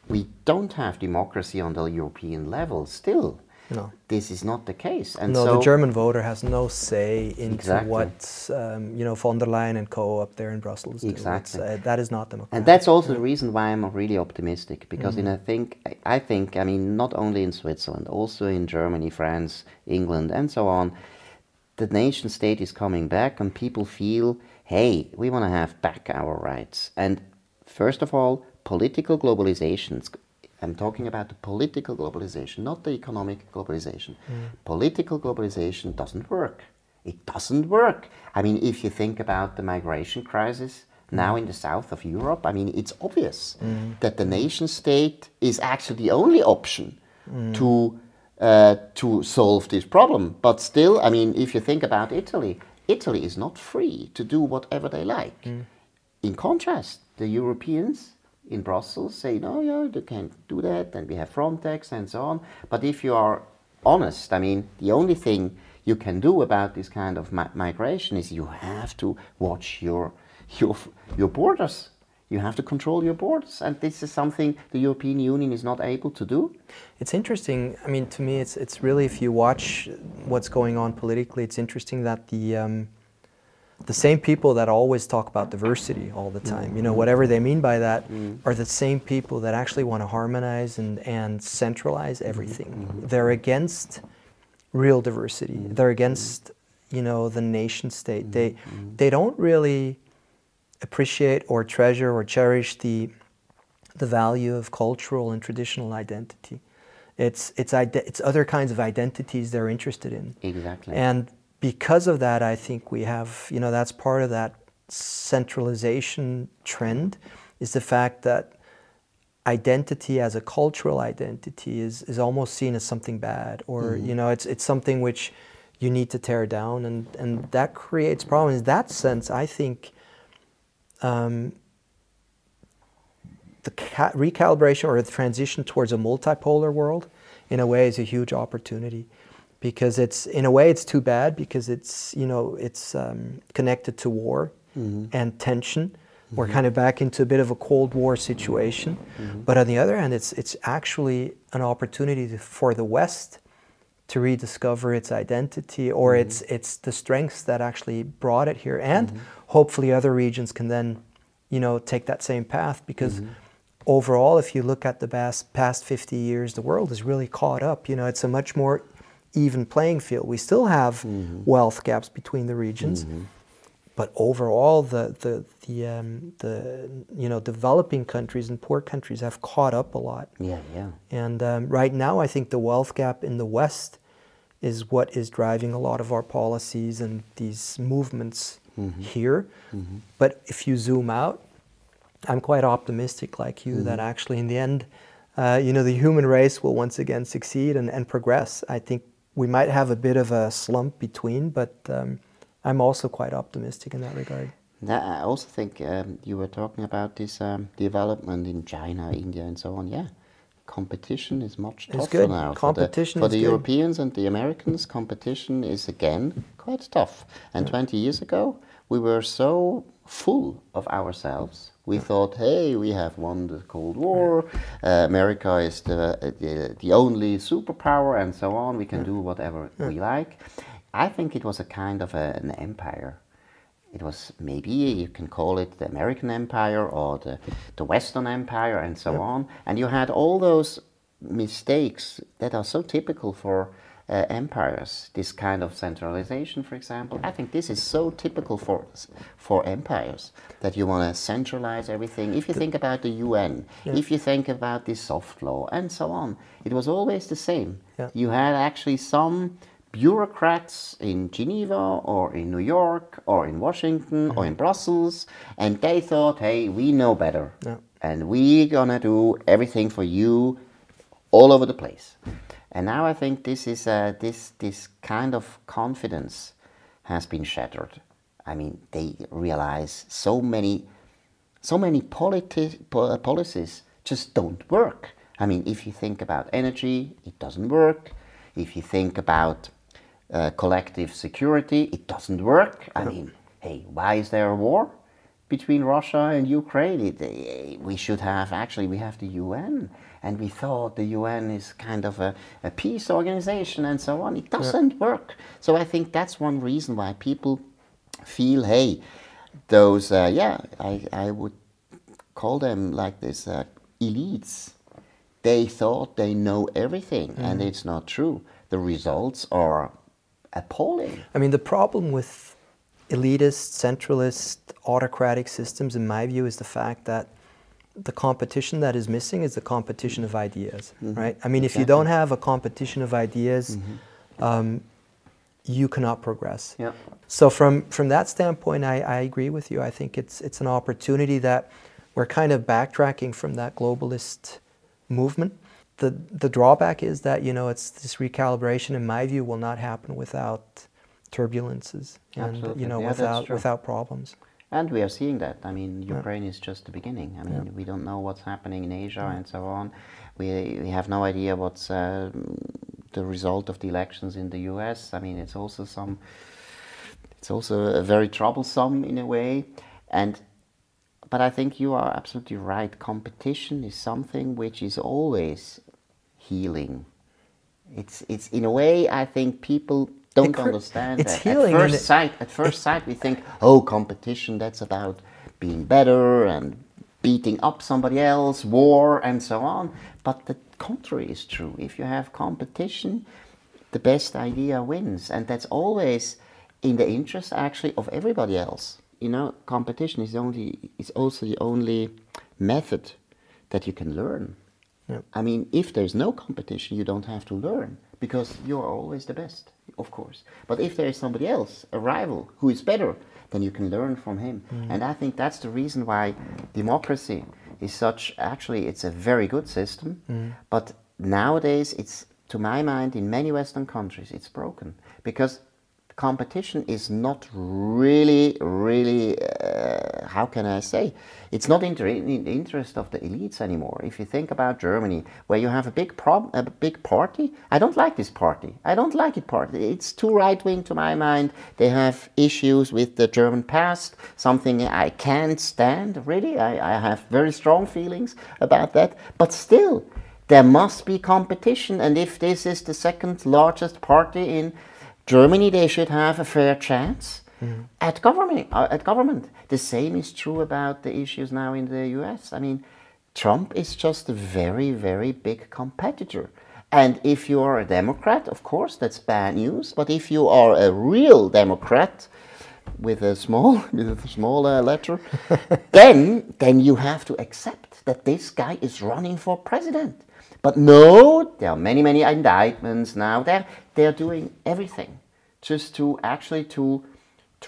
We don't have democracy on the European level still. No. This is not the case. And no, so the German voter has no say into exactly. what you know, von der Leyen and co. up there in Brussels do. Exactly. That is not democratic. And that's also the reason why I'm really optimistic, because I think, I mean, not only in Switzerland, also in Germany, France, England, and so on, the nation state is coming back, and people feel, hey, we want to have back our rights. And first of all, political globalization. I'm talking about the political globalization, not the economic globalization. Political globalization doesn't work. It doesn't work. I mean, if you think about the migration crisis now in the south of Europe, I mean, it's obvious that the nation state is actually the only option to solve this problem. But still, I mean, if you think about Italy, Italy is not free to do whatever they like. In contrast, the Europeans in Brussels say, no, yeah, they can't do that, and we have Frontex and so on. But if you are honest, I mean, the only thing you can do about this kind of migration is you have to watch your borders. You have to control your borders, and this is something the European Union is not able to do. It's interesting. I mean, to me, it's really, if you watch what's going on politically, it's interesting that the same people that always talk about diversity all the time, you know, whatever they mean by that, are the same people that actually want to harmonize and centralize everything. They're against real diversity. They're against, you know, the nation state. They don't really appreciate or treasure or cherish the the value of cultural and traditional identity. It's other kinds of identities they're interested in. Exactly. And because of that, I think we have, you know, that's part of that centralization trend, is the fact that identity as a cultural identity is almost seen as something bad, or you know, it's something which you need to tear down, and that creates problems. In that sense, I think the recalibration or the transition towards a multipolar world, in a way, is a huge opportunity, because it's, in a way, it's too bad, because it's, you know, it's connected to war and tension. We're kind of back into a bit of a Cold War situation. But on the other hand, it's actually an opportunity for the West to rediscover its identity, or it's the strengths that actually brought it here. And hopefully other regions can then, you know, take that same path, because overall, if you look at the past 50 years, the world is really caught up. You know, it's a much more even playing field. We still have wealth gaps between the regions. But overall, the you know, developing countries and poor countries have caught up a lot. Yeah, yeah. And right now, I think the wealth gap in the West is what is driving a lot of our policies and these movements here. But if you zoom out, I'm quite optimistic, like you, that actually in the end, you know, the human race will once again succeed and progress. I think we might have a bit of a slump between, but I'm also quite optimistic in that regard. I also think you were talking about this development in China, India, and so on. Yeah, competition is much tougher now. Competition for the is good. Europeans and the Americans, competition is again quite tough. And 20 years ago, we were so full of ourselves. We thought, hey, we have won the Cold War. America is the only superpower, and so on. We can do whatever we like. I think it was a kind of an empire. It was, maybe you can call it the American Empire or the Western Empire, and so on. And you had all those mistakes that are so typical for empires. This kind of centralization, for example. I think this is so typical for empires, that you want to centralize everything. If you think about the UN, if you think about the soft law, and so on, it was always the same. You had actually some bureaucrats in Geneva or in New York or in Washington or in Brussels, and they thought, hey, we know better, and we're gonna do everything for you all over the place. And now I think this is this kind of confidence has been shattered. I mean, they realize so many policies just don't work. I mean, if you think about energy, it doesn't work. If you think about collective security, it doesn't work. I mean, hey, why is there a war between Russia and Ukraine? We should have, actually, we have the UN, and we thought the UN is kind of a peace organization, and so on. It doesn't work. So I think that's one reason why people feel, hey, those, I would call them like this, elites. They thought they know everything, and it's not true. The results are appalling. I mean, the problem with elitist, centralist, autocratic systems, in my view, is the fact that the competition that is missing is the competition of ideas, right? I mean, if you don't have a competition of ideas, you cannot progress. So from that standpoint, I agree with you. I think it's an opportunity that we're kind of backtracking from that globalist movement. The drawback is that, you know, it's this recalibration, in my view, will not happen without turbulences and, you know, without problems. And we are seeing that. I mean, Ukraine is just the beginning. I mean, we don't know what's happening in Asia and so on. We have no idea what's the result of the elections in the US. I mean, it's also very troublesome in a way. But I think you are absolutely right. Competition is something which is always healing. It's in a way, I think people don't understand it's that. Healing. At first sight, we think, oh, competition, that's about being better and beating up somebody else, war, and so on. But the contrary is true. If you have competition, the best idea wins. And that's always in the interest, actually, of everybody else. You know, competition is also the only method that you can learn. Yeah. I mean, if there's no competition, you don't have to learn, because you're always the best, of course. But if there is somebody else, a rival, who is better, then you can learn from him. And I think that's the reason why democracy is such, actually, it's a very good system. But nowadays, it's, to my mind, in many Western countries, it's broken. Because competition is not really, how can I say? It's not in the interest of the elites anymore. If you think about Germany, where you have a big party, I don't like this party. I don't like it party. It's too right-wing to my mind. They have issues with the German past, something I can't stand, really. I have very strong feelings about that. But still, there must be competition. And if this is the second largest party in Germany, they should have a fair chance at government. The same is true about the issues now in the US. I mean, Trump is just a very, very big competitor. And if you are a Democrat, of course, that's bad news. But if you are a real Democrat, with a small letter, then you have to accept that this guy is running for president. But no, there are many, many indictments now. They're doing everything just to actually to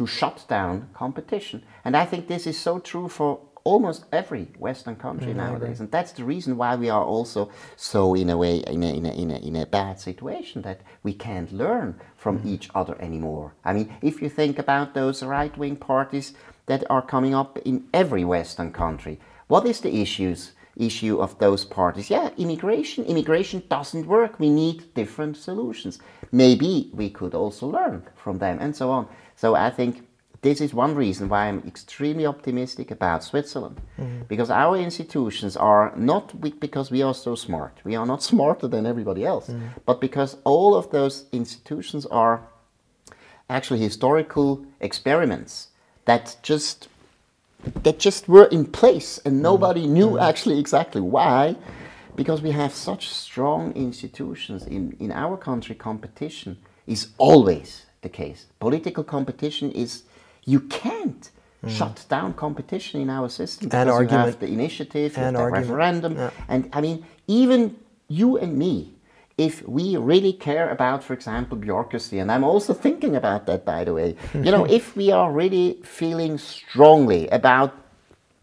shut down competition. And I think this is so true for almost every Western country nowadays. And that's the reason why we are also so, in a way, in a bad situation, that we can't learn from each other anymore. I mean, if you think about those right-wing parties that are coming up in every Western country, what is the issue of those parties? Yeah, immigration. Immigration doesn't work. We need different solutions. Maybe we could also learn from them, and so on. So I think this is one reason why I'm extremely optimistic about Switzerland. Because our institutions are not because we are so smart. We are not smarter than everybody else. But because all of those institutions are actually historical experiments that just were in place, and nobody knew actually exactly why. Because we have such strong institutions in our country, competition is always the case. Political competition is, you can't shut down competition in our system, because you have the initiative, you have the referendum. And I mean, even you and me, if we really care about, for example, bureaucracy, and I'm also thinking about that, by the way, you know, if we are really feeling strongly about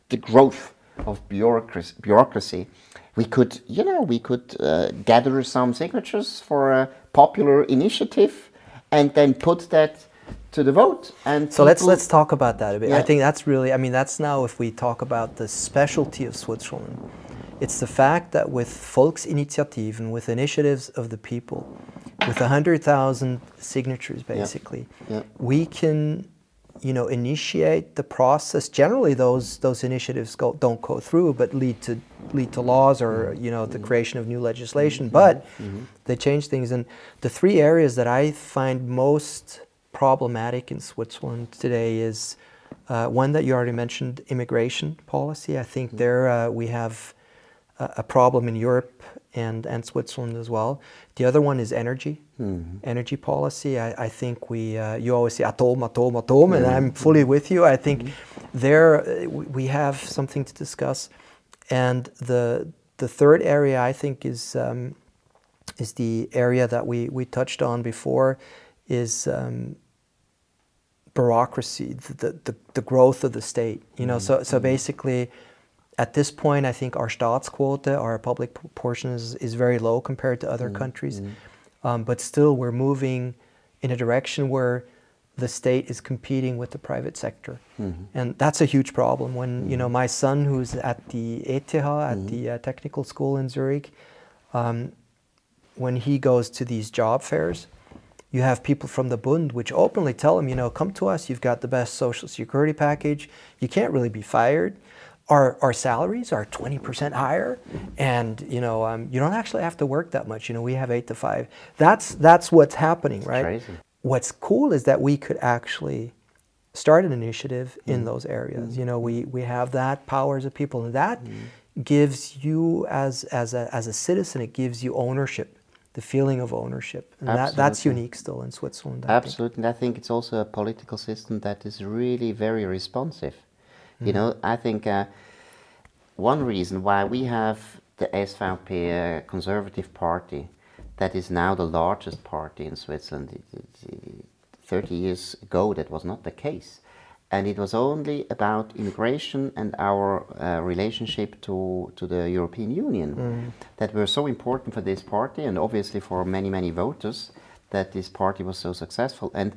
the growth of bureaucracy, we could, you know, gather some signatures for a popular initiative and then put that to the vote. And so let's talk about that a bit. I think that's really, I mean, that's now, if we talk about the specialty of Switzerland, it's the fact that with Volksinitiativen, with initiatives of the people, with 100,000 signatures basically, we can, you know, initiate the process. Generally, those initiatives don't go through, but lead to laws, or you know, the creation of new legislation. But they change things. And the three areas that I find most problematic in Switzerland today is one that you already mentioned: immigration policy. I think there we have a problem in Europe and Switzerland as well. The other one is energy. Energy policy. I think you always say atom, and I'm fully with you. I think there we have something to discuss. And the third area, I think, is the area that we touched on before, is bureaucracy, the growth of the state. You know, so basically, at this point, I think our Staatsquote, our public portion, is very low compared to other countries. But still, we're moving in a direction where the state is competing with the private sector. And that's a huge problem. When, you know, my son, who's at the ETH, at the technical school in Zurich, when he goes to these job fairs, you have people from the Bund which openly tell him, you know, come to us, you've got the best social security package, you can't really be fired. Our salaries are 20% higher, and you know, you don't actually have to work that much. You know, we have 8 to 5. That's what's happening, right? Crazy. What's cool is that we could actually start an initiative in those areas. You know, we have that power as a people, and that gives you as a citizen, it gives you ownership, the feeling of ownership, and that's unique still in Switzerland. Absolutely, and I think it's also a political system that is really very responsive. You know, I think one reason why we have the SVP Conservative Party, that is now the largest party in Switzerland. 30 years ago, that was not the case. And it was only about immigration and our relationship to the European Union that were so important for this party, and obviously for many, many voters, that this party was so successful. And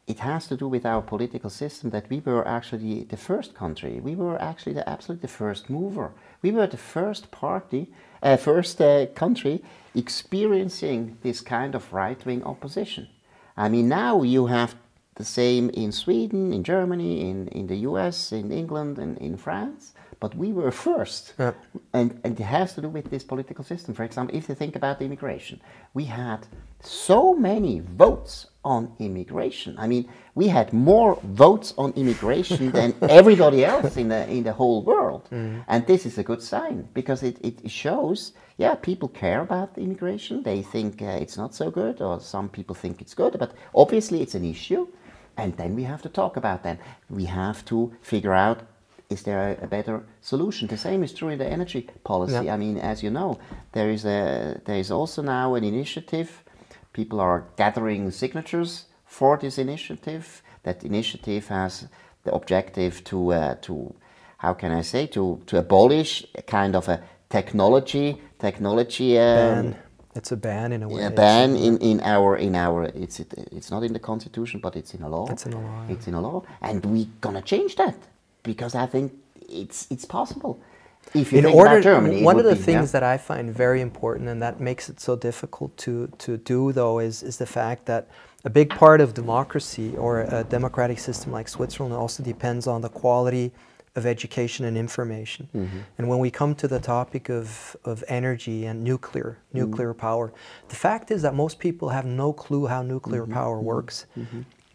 it has to do with our political system, that we were actually the first country. We were actually absolutely the first mover. We were the first party, first country experiencing this kind of right-wing opposition. I mean, now you have the same in Sweden, in Germany, in the US, in England, and in France. But we were first. Yeah. And it has to do with this political system. For example, if you think about immigration, we had so many votes on immigration. I mean, we had more votes on immigration than everybody else in the whole world. And this is a good sign, because it shows, yeah, people care about immigration. They think it's not so good, or some people think it's good, but obviously it's an issue. And then we have to talk about that. We have to figure out, is there a better solution? The same is true in the energy policy. Yeah. I mean, as you know, there is also now an initiative. People are gathering signatures for this initiative. That initiative has the objective to how can I say, to abolish a kind of a technology ban. It's a ban in a way. A ban in our it's not in the constitution, but it's in a law. It's in a law. Yeah. It's in a law, and we're gonna change that, because I think it's possible. If you think about Germany, one of the things that I find very important, and that makes it so difficult to do, though, is the fact that a big part of democracy, or a democratic system like Switzerland, also depends on the quality of education and information. And when we come to the topic of energy and nuclear power, the fact is that most people have no clue how nuclear power works.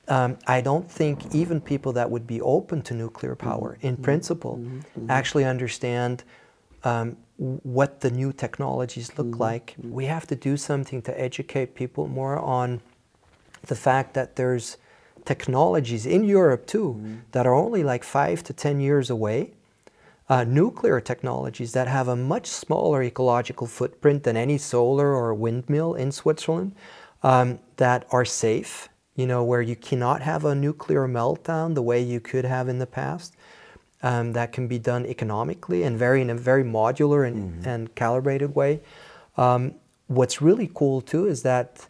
I don't think even people that would be open to nuclear power, in principle, actually understand what the new technologies look like. We have to do something to educate people more on the fact that there's technologies in Europe too that are only like 5 to 10 years away. Nuclear technologies that have a much smaller ecological footprint than any solar or windmill in Switzerland, that are safe, you know, where you cannot have a nuclear meltdown the way you could have in the past, that can be done economically and in a very modular and calibrated way. What's really cool too is that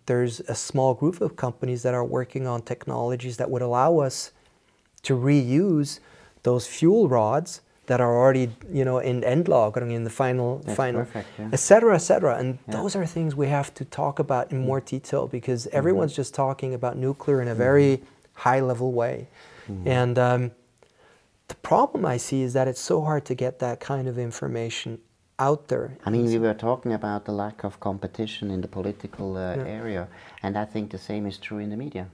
there's a small group of companies that are working on technologies that would allow us to reuse those fuel rods that are already, you know, in endlagering, in the final, perfect, yeah. et cetera, et cetera. And those are things we have to talk about in more detail, because everyone's just talking about nuclear in a very high-level way. And the problem I see is that it's so hard to get that kind of information out there. I mean, we were talking about the lack of competition in the political area, and I think the same is true in the media.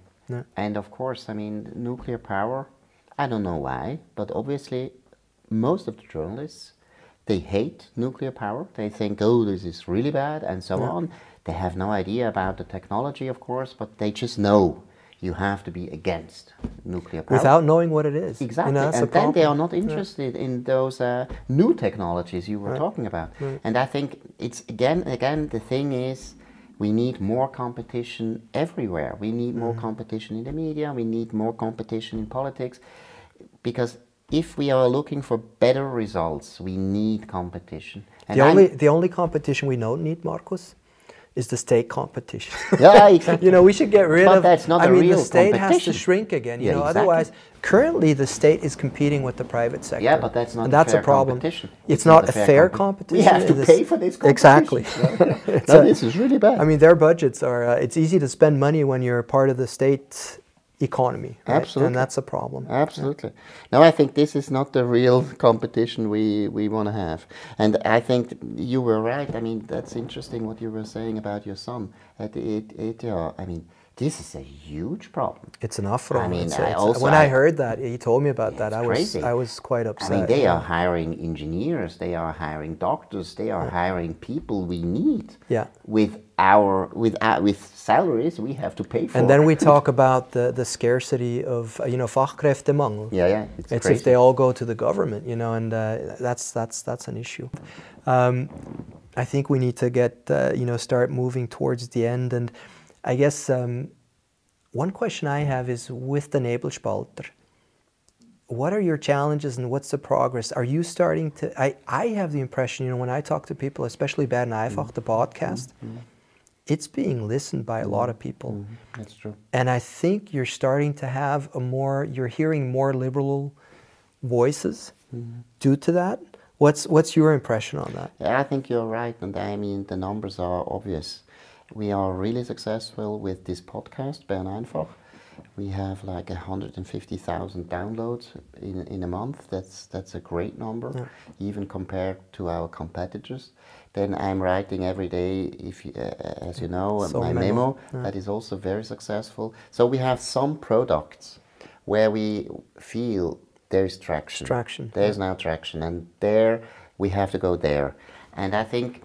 And of course, I mean, nuclear power, I don't know why, but obviously most of the journalists, they hate nuclear power. They think, oh, this is really bad, and so on. They have no idea about the technology, of course, but they just know you have to be against nuclear power. Without knowing what it is. Exactly, you know, and then they are not interested in those new technologies you were talking about. And I think it's, again, the thing is, we need more competition everywhere. We need more competition in the media, we need more competition in politics, because if we are looking for better results, we need competition. And the only competition we don't need, Markus, is the state competition. Yeah, exactly. You know, we should get rid of. That's not the state has to shrink again. You know, otherwise, currently the state is competing with the private sector. Yeah, but that's not. And that's a problem. It's not a fair competition. We have to pay for this competition. Exactly. No, this is really bad. I mean, their budgets are. It's easy to spend money when you're part of the state economy, right? Absolutely. And that's a problem. Absolutely. No, I think this is not the real competition we want to have. And I think you were right. I mean, that's interesting what you were saying about your son at the ETH. I mean, This is a huge problem. It's an affront. I mean, when I heard that, he told me about that, crazy. I was quite upset. I mean, they are hiring engineers, they are hiring doctors, they are hiring people we need. Yeah. With salaries we have to pay for. And then we talk about the scarcity of Fachkräftemangel. Yeah, it's crazy. if they all go to the government, and that's an issue. I think we need to get start moving towards the end, and I guess one question I have is with the Nebelspalter. What are your challenges and what's the progress? Are you starting to? I have the impression, when I talk to people, especially Bern Einfach, the podcast, it's being listened by a lot of people. That's true. And I think you're starting to have you're hearing more liberal voices due to that. What's your impression on that? Yeah, I think you're right, and I mean the numbers are obvious. We are really successful with this podcast, Bern Einfach. We have like 150,000 downloads in a month. That's a great number, even compared to our competitors. Then I'm writing every day, as you know, my memo. That is also very successful. So we have some products where we feel there is traction. There's now traction, and there we have to go there. And I think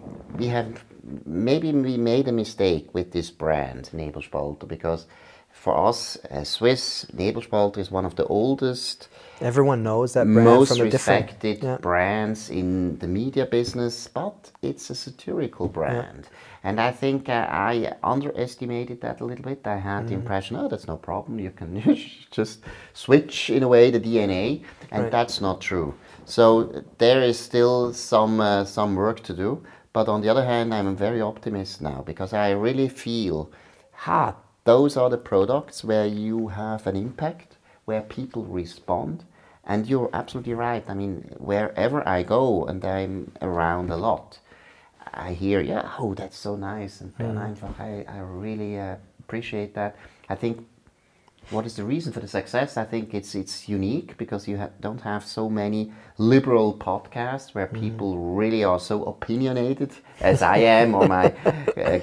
maybe we made a mistake with this brand, Nebelspalter, because for us, as Swiss, Nebelspalter is one of the oldest, everyone knows that brand, most from a respected brands in the media business, but it's a satirical brand. And I think I underestimated that a little bit. I had the impression, that's no problem, you can just switch in a way the DNA, and that's not true. So there is still some work to do, but on the other hand, I'm very optimistic now, because I really feel, those are the products where you have an impact, where people respond. And you're absolutely right. I mean, wherever I go, and I'm around a lot, I hear, that's so nice. And I really appreciate that. I think what is the reason for the success? I think it's unique, because you don't have so many liberal podcasts where people really are so opinionated as I am, or my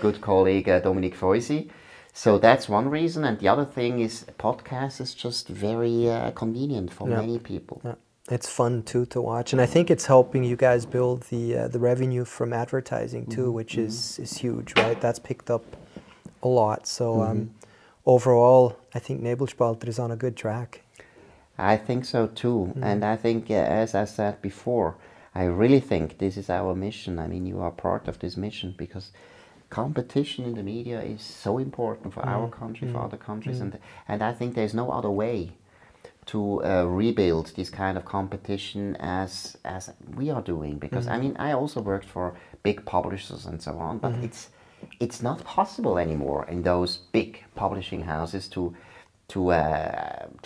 good colleague Dominique Feusi. So that's one reason, and the other thing is podcast is just very convenient for many people. Yeah. It's fun too to watch, and I think it's helping you guys build the revenue from advertising too, which is huge, right? That's picked up a lot. So overall, I think Nebelspalter is on a good track. I think so too, and I think, as I said before, I really think this is our mission. I mean, you are part of this mission, because competition in the media is so important for our country, for other countries, and I think there's no other way to rebuild this kind of competition as we are doing. Because I mean, I also worked for big publishers and so on, but it's not possible anymore in those big publishing houses to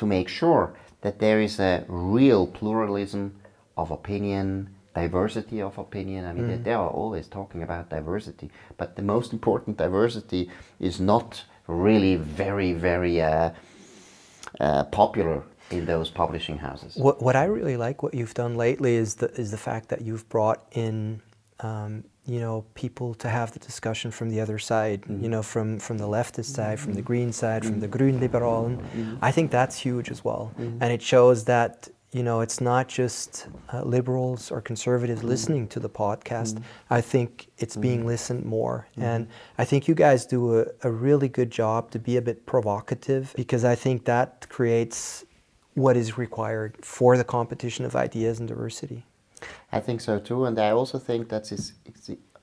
make sure that there is a real pluralism of opinion, diversity of opinion. I mean, they are always talking about diversity, but the most important diversity is not really very, very popular in those publishing houses. What I really like what you've done lately is the fact that you've brought in people to have the discussion from the other side, from the leftist side, from the green side, from the Grünliberalen. I think that's huge as well, and it shows that it's not just liberals or conservatives listening to the podcast. I think it's being listened more. And I think you guys do a really good job to be a bit provocative, because I think that creates what is required for the competition of ideas and diversity. I think so too. And I also think that it's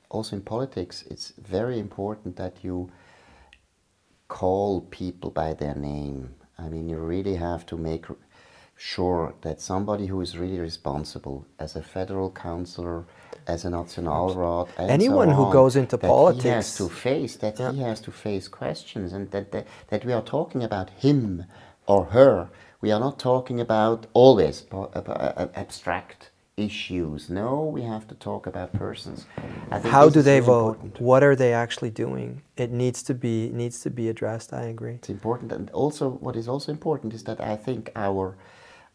also in politics, it's very important that you call people by their name. I mean, you really have to make sure that somebody who is really responsible, as a federal councillor, as a Nationalrat, and anyone so on, who goes into politics, he has to face questions, and that we are talking about him or her. We are not talking about always abstract issues. No, we have to talk about persons. I think how do they vote? Important. What are they actually doing? It needs to be addressed. I agree. It's important, and also what is also important is that I think our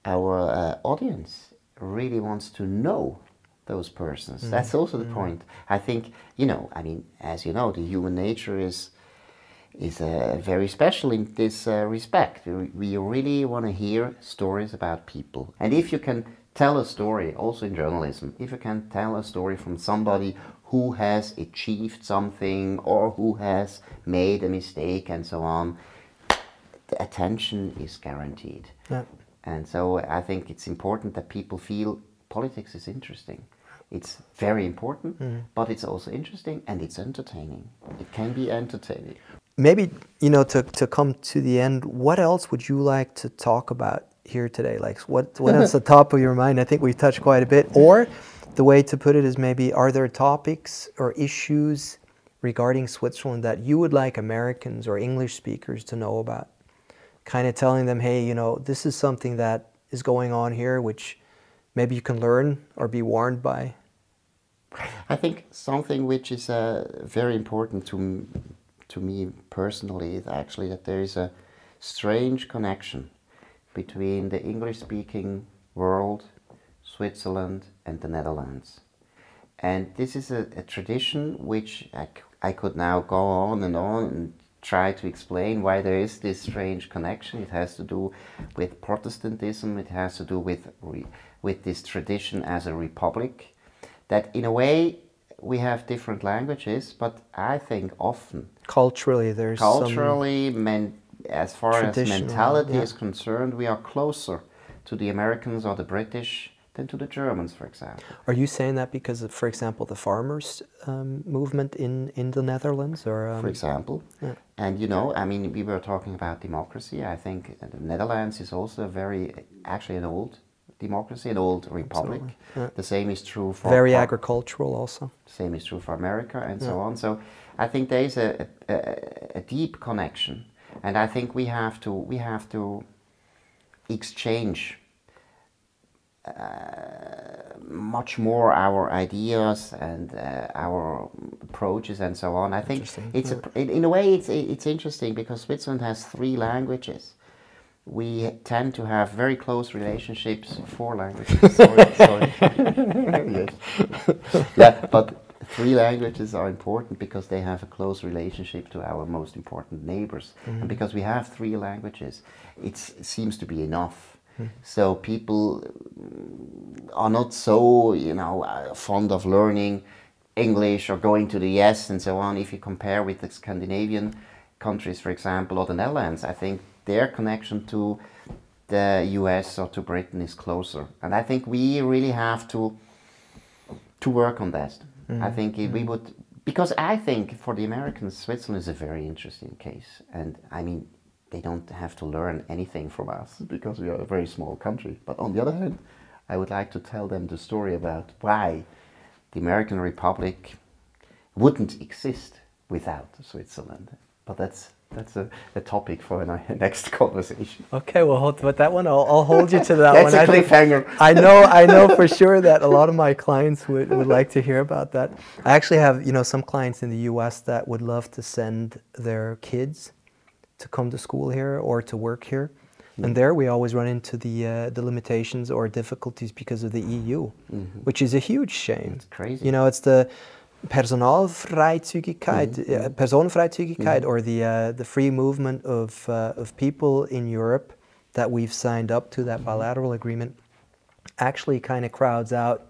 audience really wants to know those persons. That's also the point. I think, I mean, as you know, the human nature is is very special in this respect. We really want to hear stories about people. And if you can tell a story, also in journalism, if you can tell a story from somebody who has achieved something or who has made a mistake and so on, the attention is guaranteed. Yeah. And so I think it's important that people feel politics is interesting. It's very important, but it's also interesting and it's entertaining. It can be entertaining. Maybe, you know, to come to the end, what else would you like to talk about here today? Like, what else the top of your mind? I think we've touched quite a bit. Or the way to put it is maybe, are there topics or issues regarding Switzerland that you would like Americans or English speakers to know about? Kind of telling them, hey, you know, this is something that is going on here, which maybe you can learn or be warned by. I think something which is very important to me personally is actually that there is a strange connection between the English-speaking world, Switzerland, and the Netherlands. And this is a tradition which I could now go on and try to explain why there is this strange connection. It has to do with Protestantism, it has to do with this tradition as a republic, that in a way we have different languages, but I think often culturally there's as far as mentality is concerned, we are closer to the Americans or the British than to the Germans, for example. Are you saying that because of, for example, the farmers' movement in the Netherlands? Or, for example. Yeah. And you know, I mean, we were talking about democracy. I think the Netherlands is also actually an old democracy, an old republic. Yeah. The same is true for... Very agricultural also. Same is true for America and so on. So I think there is a deep connection. And I think we have to exchange much more our ideas and our approaches and so on. I think in a way it's interesting because Switzerland has 3 languages. We tend to have very close relationships. 4 languages. sorry. Yes. Yeah, but 3 languages are important because they have a close relationship to our most important neighbors. And because we have 3 languages, it seems to be enough. So people are not so, you know, fond of learning English or going to the US and so on. If you compare with the Scandinavian countries, for example, or the Netherlands, I think their connection to the US or to Britain is closer. And I think we really have to work on that. I think we would, because I think for the Americans, Switzerland is a very interesting case. And I mean, they don't have to learn anything from us because we are a very small country. But on the other hand, I would like to tell them the story about why the American Republic wouldn't exist without Switzerland. But that's a topic for a next conversation. Okay, well, with that one, I'll hold you to that one. That's a cliffhanger. I know for sure that a lot of my clients would like to hear about that. I actually have, you know, some clients in the US that would love to send their kids to come to school here or to work here. And there we always run into the limitations or difficulties because of the EU, which is a huge shame. It's crazy. You know, it's the Personenfreizügigkeit or the free movement of people in Europe that we've signed up to, that bilateral agreement, actually kind of crowds out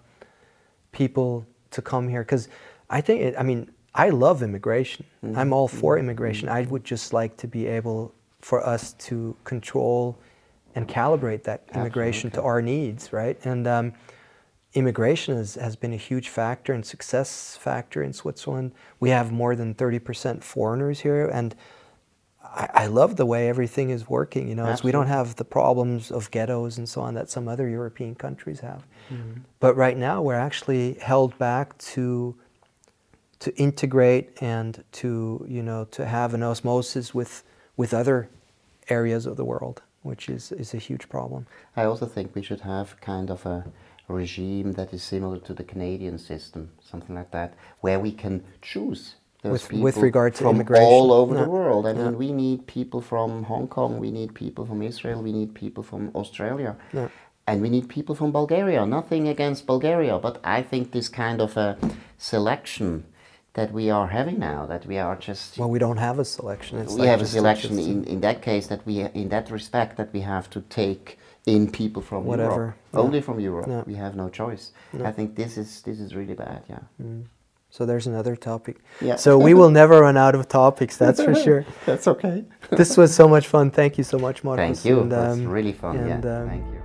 people to come here. Because I think, I mean, I love immigration. I'm all for immigration. I would just like to be able for us to control and calibrate that immigration to our needs, right? And immigration has been a huge factor and success factor in Switzerland. We have more than 30% foreigners here, and I love the way everything is working. You know, we don't have the problems of ghettos and so on that some other European countries have. But right now, we're actually held back to integrate and to, you know, to have an osmosis with other areas of the world, which is a huge problem. I also think we should have kind of a regime that is similar to the Canadian system, something like that, where we can choose those people with regard to from immigration all over the world. I mean, we need people from Hong Kong, we need people from Israel, we need people from Australia, and we need people from Bulgaria. Nothing against Bulgaria, but I think this kind of a selection that we are having now, that we are just... Well, we don't have a selection. It's we like have a just selection in that case, that we, in that respect, that we have to take in people from Europe. Yeah. Only from Europe. No. We have no choice. No. I think this is really bad, yeah. So there's another topic. Yeah. So we will never run out of topics, that's for sure. That's okay. This was so much fun. Thank you so much, Markus. Thank you. And, That's really fun, and, yeah. Thank you.